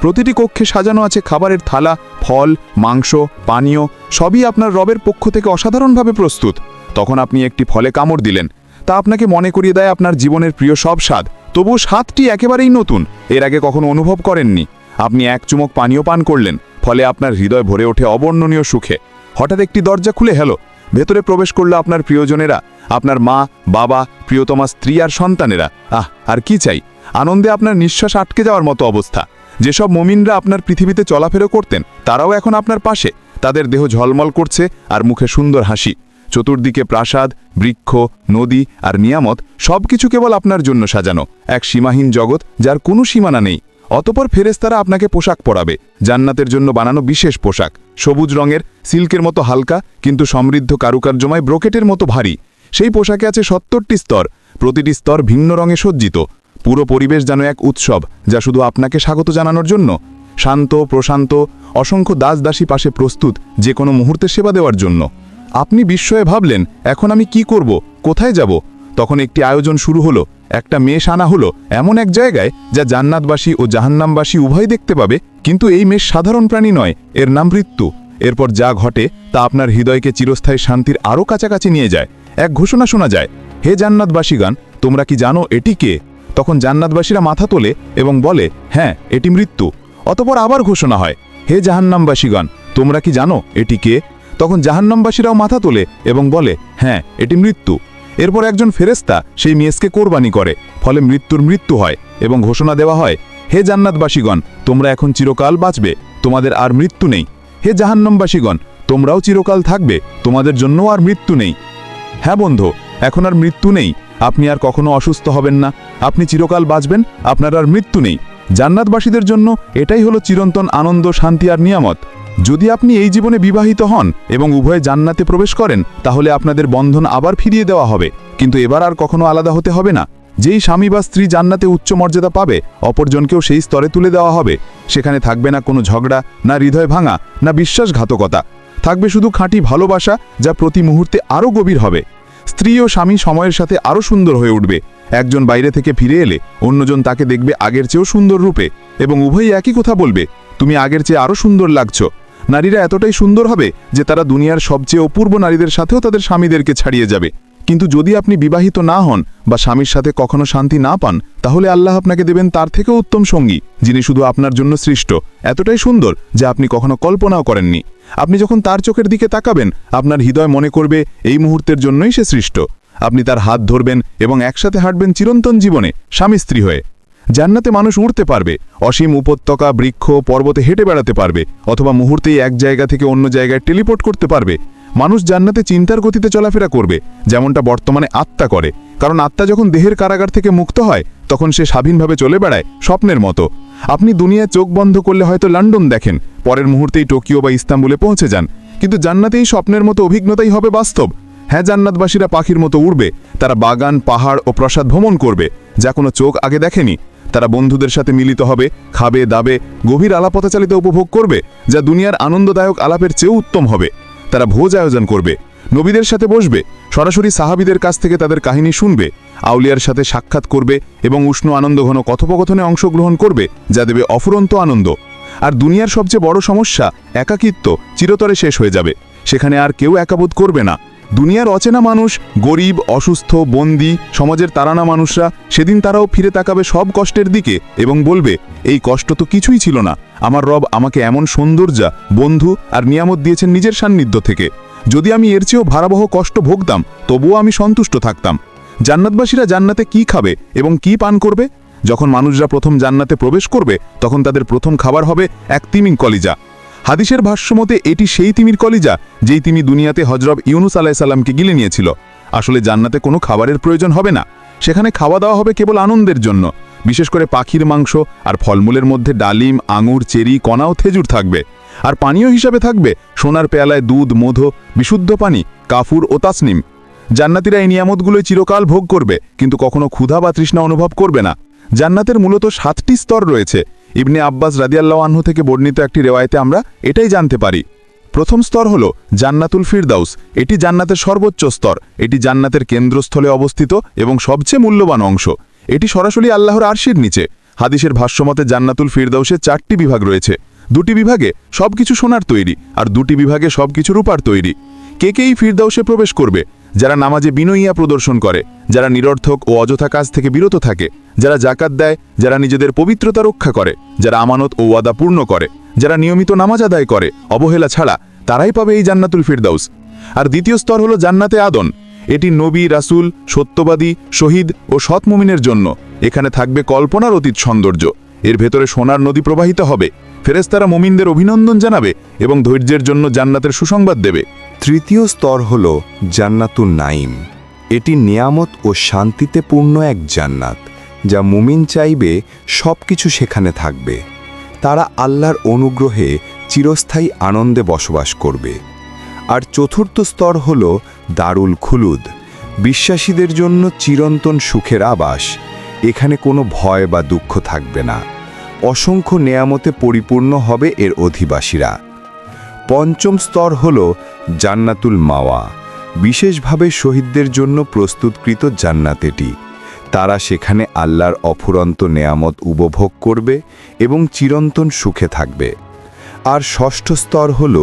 প্রতিটি কক্ষে সাজানো আছে খাবারের থালা, ফল, মাংস, পানীয়, সবই আপনার রবের পক্ষ থেকে অসাধারণভাবে প্রস্তুত। তখন আপনি একটি ফলে কামড় দিলেন। তা আপনাকে মনে করিয়ে দেয় আপনার জীবনের প্রিয় সব স্বাদ, তবুও স্বাদটি একেবারেই নতুন, এর আগে কখনো অনুভব করেননি। আপনি এক চুমুক পানীয় পান করলেন, ফলে আপনার হৃদয় ভরে ওঠে অবর্ণনীয় সুখে। হঠাৎ একটি দরজা খুলে গেল। ভেতরে প্রবেশ করলো আপনার প্রিয়জনেরা, আপনার মা, বাবা, প্রিয়তমা স্ত্রী আর সন্তানেরা। আর কি চাই! আনন্দে আপনার নিঃশ্বাস আটকে যাওয়ার মতো অবস্থা। যেসব মুমিনরা আপনার পৃথিবীতে চলাফেরা করতেন, তারাও এখন আপনার পাশে। তাদের দেহ ঝলমল করছে আর মুখে সুন্দর হাসি। চতুর্দিকে প্রাসাদ, বৃক্ষ, নদী আর নিয়ামত, সবকিছু কেবল আপনার জন্য সাজানো এক সীমাহীন জগৎ যার কোনো সীমানা নেই। অতপর ফেরেশতারা আপনাকে পোশাক পরাবে, জান্নাতের জন্য বানানো বিশেষ পোশাক, সবুজ রঙের, সিল্কের মতো হালকা কিন্তু সমৃদ্ধ কারুকার্যময় ব্রোকেটের মতো ভারী। সেই পোশাকে আছে ৭০টি স্তর, প্রতিটি স্তর ভিন্ন রঙে সজ্জিত। পুরো পরিবেশ যেন এক উৎসব যা শুধু আপনাকে স্বাগত জানানোর জন্য। শান্ত, প্রশান্ত, অসংখ্য দাসদাসী পাশে প্রস্তুত যে কোনো মুহূর্তে সেবা দেওয়ার জন্য। আপনি বিস্ময়ে ভাবলেন, এখন আমি কি করব, কোথায় যাব? তখন একটি আয়োজন শুরু হলো। একটা মেষ আনা হলো এমন এক জায়গায় যা জান্নাতবাসী ও জাহান্নামবাসী উভয় দেখতে পাবে, কিন্তু এই মেষ সাধারণ প্রাণী নয়, এর নাম মৃত্যু। এরপর যা ঘটে তা আপনার হৃদয়কে চিরস্থায়ী শান্তির আরও কাছাকাছি নিয়ে যায়। এক ঘোষণা শোনা যায়, হে জান্নাতবাসীগণ, তোমরা কি জানো এটি কে? তখন জান্নাতবাসীরা মাথা তোলে এবং বলে, হ্যাঁ, এটি মৃত্যু। অতপর আবার ঘোষণা হয়, হে জাহান্নামবাসীগণ, তোমরা কি জানো এটি কে? তখন জাহান্নামবাসীরাও মাথা তোলে এবং বলে, হ্যাঁ, এটি মৃত্যু। এরপর একজন ফেরেশতা সেই মেষকে কোরবানি করে, ফলে মৃত্যুর মৃত্যু হয় এবং ঘোষণা দেওয়া হয়, হে জান্নাতবাসীগণ, তোমরা এখন চিরকাল বাঁচবে, তোমাদের আর মৃত্যু নেই। হে জাহান্নামবাসীগণ, তোমরাও চিরকাল থাকবে, তোমাদের জন্য আর মৃত্যু নেই। হ্যাঁ বন্ধু, এখন আর মৃত্যু নেই। আপনি আর কখনো অসুস্থ হবেন না, আপনি চিরকাল বাঁচবেন, আপনার আর মৃত্যু নেই। জান্নাতবাসীদের জন্য এটাই হলো চিরন্তন আনন্দ, শান্তি আর নিয়ামত। যদি আপনি এই জীবনে বিবাহিত হন এবং উভয়ে জান্নাতে প্রবেশ করেন, তাহলে আপনাদের বন্ধন আবার ফিরিয়ে দেওয়া হবে, কিন্তু এবার আর কখনো আলাদা হতে হবে না। যেই স্বামী বা স্ত্রী জান্নাতে উচ্চ মর্যাদা পাবে, অপরজনকেও সেই স্তরে তুলে দেওয়া হবে। সেখানে থাকবে না কোনো ঝগড়া, না হৃদয় ভাঙা, না বিশ্বাসঘাতকতা। থাকবে শুধু খাঁটি ভালোবাসা, যা প্রতি মুহূর্তে আরও গভীর হবে। স্ত্রী ও স্বামী সময়ের সাথে আরও সুন্দর হয়ে উঠবে। একজন বাইরে থেকে ফিরে এলে অন্যজন তাকে দেখবে আগের চেয়েও সুন্দর রূপে, এবং উভয়ই একই কথা বলবে, তুমি আগের চেয়ে আরও সুন্দর লাগছো। নারীরা এতটাই সুন্দর হবে যে তারা দুনিয়ার সবচেয়ে অপূর্ব নারীদের সাথেও তাদের স্বামীদেরকে ছাড়িয়ে যাবে। কিন্তু যদি আপনি বিবাহিত না হন বা স্বামীর সাথে কখনো শান্তি না পান, তাহলে আল্লাহ আপনাকে দেবেন তার থেকেও উত্তম সঙ্গী, যিনি শুধু আপনার জন্য সৃষ্ট, এতটাই সুন্দর যে আপনি কখনো কল্পনাও করেননি। আপনি যখন তার চোখের দিকে তাকাবেন, আপনার হৃদয় মনে করবে এই মুহূর্তের জন্যই সে সৃষ্ট। আপনি তার হাত ধরবেন এবং একসাথে হাঁটবেন চিরন্তন জীবনে স্বামী স্ত্রী হয়ে। জান্নাতে মানুষ উড়তে পারবে, অসীম উপত্যকা, বৃক্ষ, পর্বতে হেঁটে বেড়াতে পারবে, অথবা মুহূর্তেই এক জায়গা থেকে অন্য জায়গায় টেলিপোর্ট করতে পারবে। মানুষ জান্নাতে চিন্তার গতিতে চলাফেরা করবে, যেমনটা বর্তমানে আত্মা করে, কারণ আত্মা যখন দেহের কারাগার থেকে মুক্ত হয় তখন সে স্বাধীনভাবে চলে বেড়ায় স্বপ্নের মতো। আপনি দুনিয়ায় চোখ বন্ধ করলে হয়তো লন্ডন দেখেন, পরের মুহূর্তেই টোকিও বা ইস্তাম্বুলে পৌঁছে যান, কিন্তু জান্নাতে এই স্বপ্নের মতো অভিজ্ঞতাই হবে বাস্তব। হ্যাঁ, জান্নাতবাসীরা পাখির মতো উড়বে, তারা বাগান, পাহাড় ও প্রাসাদ ভ্রমণ করবে যা কোনো চোখ আগে দেখেনি। তারা বন্ধুদের সাথে মিলিত হবে, খাবে দাবে, গভীর আলাপতাচালিত উপভোগ করবে, যা দুনিয়ার আনন্দদায়ক আলাপের চেয়েও উত্তম হবে। তারা ভোজ আয়োজন করবে, নবীদের সাথে বসবে, সরাসরি সাহাবীদের কাছ থেকে তাদের কাহিনী শুনবে, আউলিয়ার সাথে সাক্ষাৎ করবে এবং উষ্ণ আনন্দঘন কথোপকথনে অংশগ্রহণ করবে, যা দেবে অফুরন্ত আনন্দ। আর দুনিয়ার সবচেয়ে বড় সমস্যা একাকিত্ব চিরতরে শেষ হয়ে যাবে। সেখানে আর কেউ একাবোধ করবে না। দুনিয়ার অচেনা মানুষ, গরিব, অসুস্থ, বন্দী, সমাজের তাড়ানো মানুষরা সেদিন তারাও ফিরে তাকাবে সব কষ্টের দিকে এবং বলবে, এই কষ্ট তো কিছুই ছিল না, আমার রব আমাকে এমন সৌন্দর্যা, বন্ধু আর নিয়ামত দিয়েছেন নিজের সান্নিধ্য থেকে। যদি আমি এর চেয়েও ভয়াবহ কষ্ট ভোগতাম তবুও আমি সন্তুষ্ট থাকতাম। জান্নাতবাসীরা জান্নাতে কি খাবে এবং কি পান করবে? যখন মানুষরা প্রথম জান্নাতে প্রবেশ করবে তখন তাদের প্রথম খাবার হবে এক তিমির কলিজা। হাদিসের ভাষ্যমতে এটি সেই তিমির কলিজা যেই তিমি দুনিয়াতে হযরত ইউনুস আলাইহিস সালামকে গিলে নিয়েছিল। আসলে জান্নাতে কোনো খাবারের প্রয়োজন হবে না, সেখানে খাওয়া দাওয়া হবে কেবল আনন্দের জন্য। বিশেষ করে পাখির মাংস আর ফলমূলের মধ্যে ডালিম, আঙুর, চেরি, কণা ও খেজুর থাকবে। আর পানীয় হিসাবে থাকবে সোনার পেয়ালায় দুধ, মধু, বিশুদ্ধ পানি, কাফুর ও তাসনিম। জান্নাতীরা এই নিয়ামতগুলোই চিরকাল ভোগ করবে, কিন্তু কখনো ক্ষুধা বা তৃষ্ণা অনুভব করবে না। জান্নাতের মূলত 7টি স্তর রয়েছে। ইবনে আব্বাস রাদিয়াল্লাহু আনহু থেকে বর্ণিত একটি রেওয়ায়েতে আমরা এটাই জানতে পারি। প্রথম স্তর হলো জান্নাতুল ফিরদাউস। এটি জান্নাতের সর্বোচ্চ স্তর। এটি জান্নাতের কেন্দ্রস্থলে অবস্থিত এবং সবচেয়ে মূল্যবান অংশ। এটি সরাসরি আল্লাহর আরশির নিচে। হাদিসের ভাষ্যমতে জান্নাতুল ফিরদাউসে 4টি বিভাগ রয়েছে। 2টি বিভাগে সবকিছু সোনার তৈরি আর 2টি বিভাগে সবকিছু রূপার তৈরি। কে কে এই ফিরদাউসে প্রবেশ করবে? যারা নামাজে বিনয়িয়া প্রদর্শন করে, যারা নিরর্থক ও অযথা কাজ থেকে বিরত থাকে, যারা জাকাত দেয়, যারা নিজেদের পবিত্রতা রক্ষা করে, যারা আমানত ও ওয়াদা পূর্ণ করে, যারা নিয়মিত নামাজ আদায় করে অবহেলা ছাড়া, তারাই পাবে এই জান্নাতুল ফিরদাউস। আর দ্বিতীয় স্তর হলো জান্নাতে আদন। এটি নবী, রাসূল, সত্যবাদী, শহীদ ও সৎ মুমিনের জন্য। এখানে থাকবে কল্পনার অতীত সৌন্দর্য। এর ভেতরে সোনার নদী প্রবাহিত হবে। ফেরেশতারা মুমিনদের অভিনন্দন জানাবে এবং ধৈর্যের জন্য জান্নাতের সুসংবাদ দেবে। তৃতীয় স্তর হল জান্নাতুন নাইম। এটি নিয়ামত ও শান্তিতে পূর্ণ এক জান্নাত, যা মুমিন চাইবে সব কিছু সেখানে থাকবে। তারা আল্লাহর অনুগ্রহে চিরস্থায়ী আনন্দে বসবাস করবে। আর চতুর্থ স্তর হল দারুল খুলুদ, বিশ্বাসীদের জন্য চিরন্তন সুখের আবাস। এখানে কোনো ভয় বা দুঃখ থাকবে না। অসংখ্য নেয়ামতে পরিপূর্ণ হবে এর অধিবাসীরা। পঞ্চম স্তর হল জান্নাতুল মাওয়া, বিশেষভাবে শহীদদের জন্য প্রস্তুতকৃত জান্নাত এটি। তারা সেখানে আল্লাহর অফুরন্ত নেয়ামত উপভোগ করবে এবং চিরন্তন সুখে থাকবে। আর ষষ্ঠ স্তর হল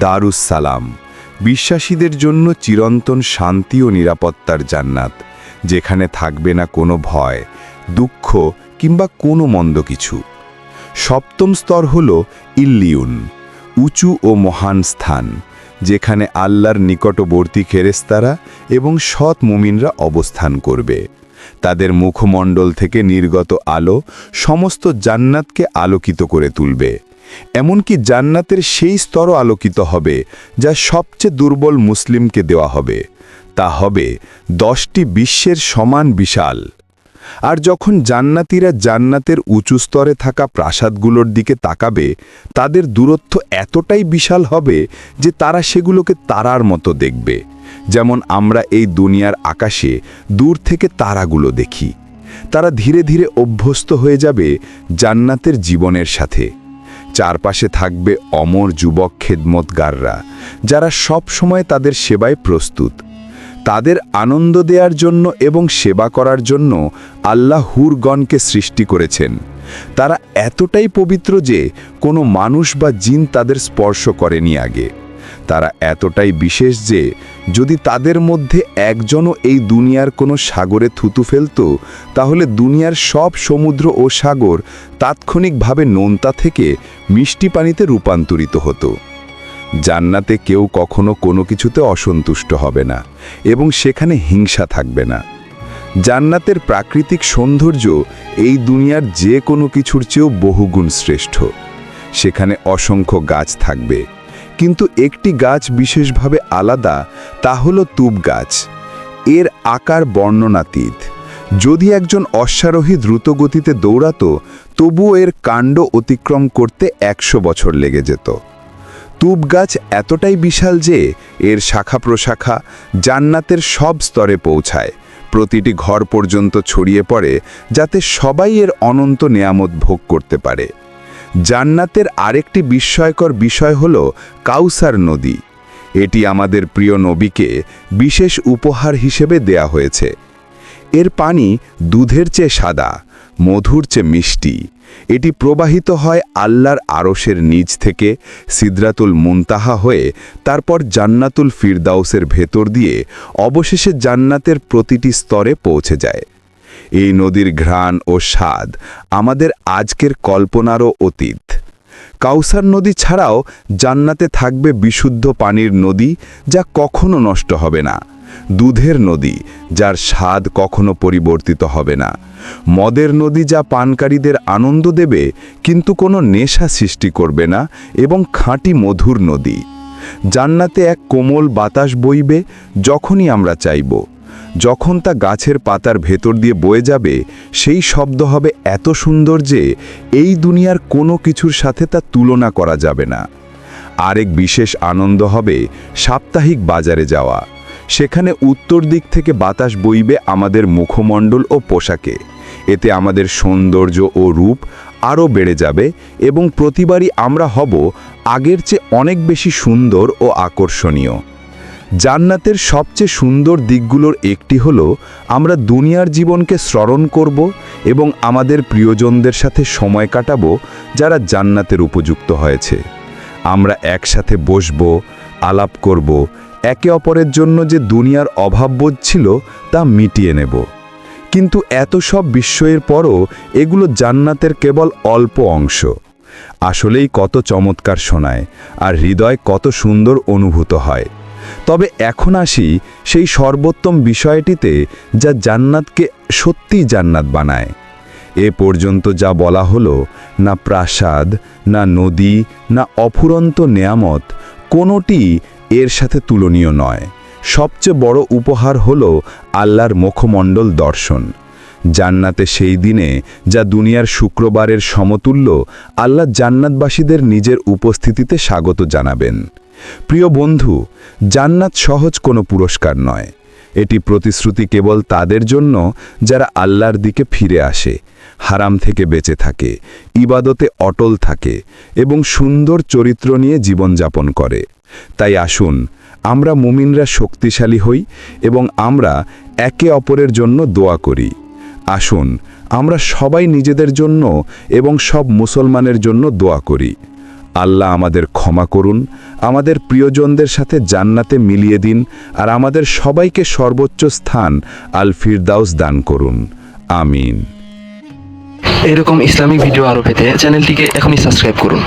দারুস সালাম, বিশ্বাসীদের জন্য চিরন্তন শান্তি ও নিরাপত্তার জান্নাত, যেখানে থাকবে না কোনো ভয়, দুঃখ কিংবা কোনো মন্দ কিছু। সপ্তম স্তর হল ইল্লিউন, উঁচু ও মহান স্থান, যেখানে আল্লাহর নিকটবর্তী ফেরেশতারা এবং সৎ মুমিনরা অবস্থান করবে। তাদের মুখমণ্ডল থেকে নির্গত আলো সমস্ত জান্নাতকে আলোকিত করে তুলবে। এমনকি জান্নাতের সেই স্তরও আলোকিত হবে যা সবচেয়ে দুর্বল মুসলিমকে দেওয়া হবে। তা হবে 10টি বিশ্বের সমান বিশাল। আর যখন জান্নাতীরা জান্নাতের উঁচু স্তরে থাকা প্রাসাদগুলোর দিকে তাকাবে, তাদের দূরত্ব এতটাই বিশাল হবে যে তারা সেগুলোকে তারার মতো দেখবে, যেমন আমরা এই দুনিয়ার আকাশে দূর থেকে তারাগুলো দেখি। তারা ধীরে ধীরে অভ্যস্ত হয়ে যাবে জান্নাতের জীবনের সাথে। চারপাশে থাকবে অমর যুবক খেদমতগাররা, যারা সব সময় তাদের সেবায় প্রস্তুত। তাদের আনন্দ দেওয়ার জন্য এবং সেবা করার জন্য আল্লাহ হুরগণকে সৃষ্টি করেছেন। তারা এতটাই পবিত্র যে কোনো মানুষ বা জিন তাদের স্পর্শ করেনি আগে। তারা এতটাই বিশেষ যে যদি তাদের মধ্যে একজনও এই দুনিয়ার কোনো সাগরে থুতু ফেলত, তাহলে দুনিয়ার সব সমুদ্র ও সাগর তাৎক্ষণিকভাবে নোনতা থেকে মিষ্টি পানিতে রূপান্তরিত হতো। জান্নাতে কেউ কখনো কোনো কিছুতে অসন্তুষ্ট হবে না এবং সেখানে হিংসা থাকবে না। জান্নাতের প্রাকৃতিক সৌন্দর্য এই দুনিয়ার যে কোনো কিছুর চেয়েও বহুগুণ শ্রেষ্ঠ। সেখানে অসংখ্য গাছ থাকবে, কিন্তু একটি গাছ বিশেষভাবে আলাদা, তা হলো তুব গাছ। এর আকার বর্ণনাতীত। যদি একজন অশ্বারোহী দ্রুতগতিতে দৌড়াতো, তবুও এর কাণ্ড অতিক্রম করতে 100 বছর লেগে যেত। তুব গাছ এতটাই বিশাল যে এর শাখা প্রশাখা জান্নাতের সব স্তরে পৌঁছায়, প্রতিটি ঘর পর্যন্ত ছড়িয়ে পড়ে, যাতে সবাই এর অনন্ত নেয়ামত ভোগ করতে পারে। জান্নাতের আরেকটি বিস্ময়কর বিষয় হল কাউসার নদী। এটি আমাদের প্রিয় নবীকে বিশেষ উপহার হিসেবে দেয়া হয়েছে। এর পানি দুধের চেয়ে সাদা, মধুর চেয়ে মিষ্টি। এটি প্রবাহিত হয় আল্লাহর আরশের নিচ থেকে সিদরাতুল মুনতাহা হয়ে, তারপর জান্নাতুল ফিরদাউসের ভেতর দিয়ে অবশেষে জান্নাতের প্রতিটি স্তরে পৌঁছে যায়। এই নদীর ঘ্রাণ ও স্বাদ আমাদের আজকের কল্পনারও অতীত। কাউসার নদী ছাড়াও জান্নাতে থাকবে বিশুদ্ধ পানির নদী, যা কখনো নষ্ট হবে না। দুধের নদী, যার স্বাদ কখনো পরিবর্তিত হবে না। মদের নদী, যা পানকারীদের আনন্দ দেবে কিন্তু কোনো নেশা সৃষ্টি করবে না, এবং খাঁটি মধুর নদী। জান্নাতে এক কোমল বাতাস বইবে যখনই আমরা চাইব। যখন তা গাছের পাতার ভেতর দিয়ে বয়ে যাবে, সেই শব্দ হবে এত সুন্দর যে এই দুনিয়ার কোনো কিছুর সাথে তা তুলনা করা যাবে না। আরেক বিশেষ আনন্দ হবে সাপ্তাহিক বাজারে যাওয়া। সেখানে উত্তর দিক থেকে বাতাস বইবে আমাদের মুখমণ্ডল ও পোশাকে। এতে আমাদের সৌন্দর্য ও রূপ আরও বেড়ে যাবে এবং প্রতিবারই আমরা হব আগের চেয়ে অনেক বেশি সুন্দর ও আকর্ষণীয়। জান্নাতের সবচেয়ে সুন্দর দিকগুলোর একটি হলো আমরা দুনিয়ার জীবনকে স্মরণ করব এবং আমাদের প্রিয়জনদের সাথে সময় কাটাবো যারা জান্নাতের উপযুক্ত হয়েছে। আমরা একসাথে বসব, আলাপ করব, একে অপরের জন্য যে দুনিয়ার অভাববোধ ছিল তা মিটিয়ে নেব। কিন্তু এত সব বিস্ময়ের পরও এগুলো জান্নাতের কেবল অল্প অংশ। আসলেই কত চমৎকার শোনায় আর হৃদয় কত সুন্দর অনুভূত হয়। তবে এখন আসি সেই সর্বোত্তম বিষয়টিতে, যা জান্নাতকে সত্যিই জান্নাত বানায়। এ পর্যন্ত যা বলা হলো, না প্রাসাদ, না নদী, না অফুরন্ত নেয়ামত, কোনোটি এর সাথে তুলনীয় নয়। সবচেয়ে বড় উপহার হলো আল্লাহর মুখমণ্ডল দর্শন। জান্নাতে সেই দিনে, যা দুনিয়ার শুক্রবারের সমতুল্য, আল্লাহ জান্নাতবাসীদের নিজের উপস্থিতিতে স্বাগত জানাবেন। প্রিয় বন্ধু, জান্নাত সহজ কোনো পুরস্কার নয়। এটি প্রতিশ্রুতি কেবল তাদের জন্য যারা আল্লাহর দিকে ফিরে আসে, হারাম থেকে বেঁচে থাকে, ইবাদতে অটল থাকে এবং সুন্দর চরিত্র নিয়ে জীবনযাপন করে। তাই আসুন আমরা মুমিনরা শক্তিশালী হই এবং আমরা একে অপরের জন্য দোয়া করি। আসুন আমরা সবাই নিজেদের জন্য এবং সব মুসলমানের জন্য দোয়া করি। আল্লাহ আমাদের ক্ষমা করুন, আমাদের প্রিয়জনদের সাথে জান্নাতে মিলিয়ে দিন, আর আমাদের সবাইকে সর্বোচ্চ স্থান আল ফিরদাউস দান করুন। আমিন। এরকম ইসলামিক ভিডিও আরও পেতে চ্যানেলটিকে এখনই সাবস্ক্রাইব করুন।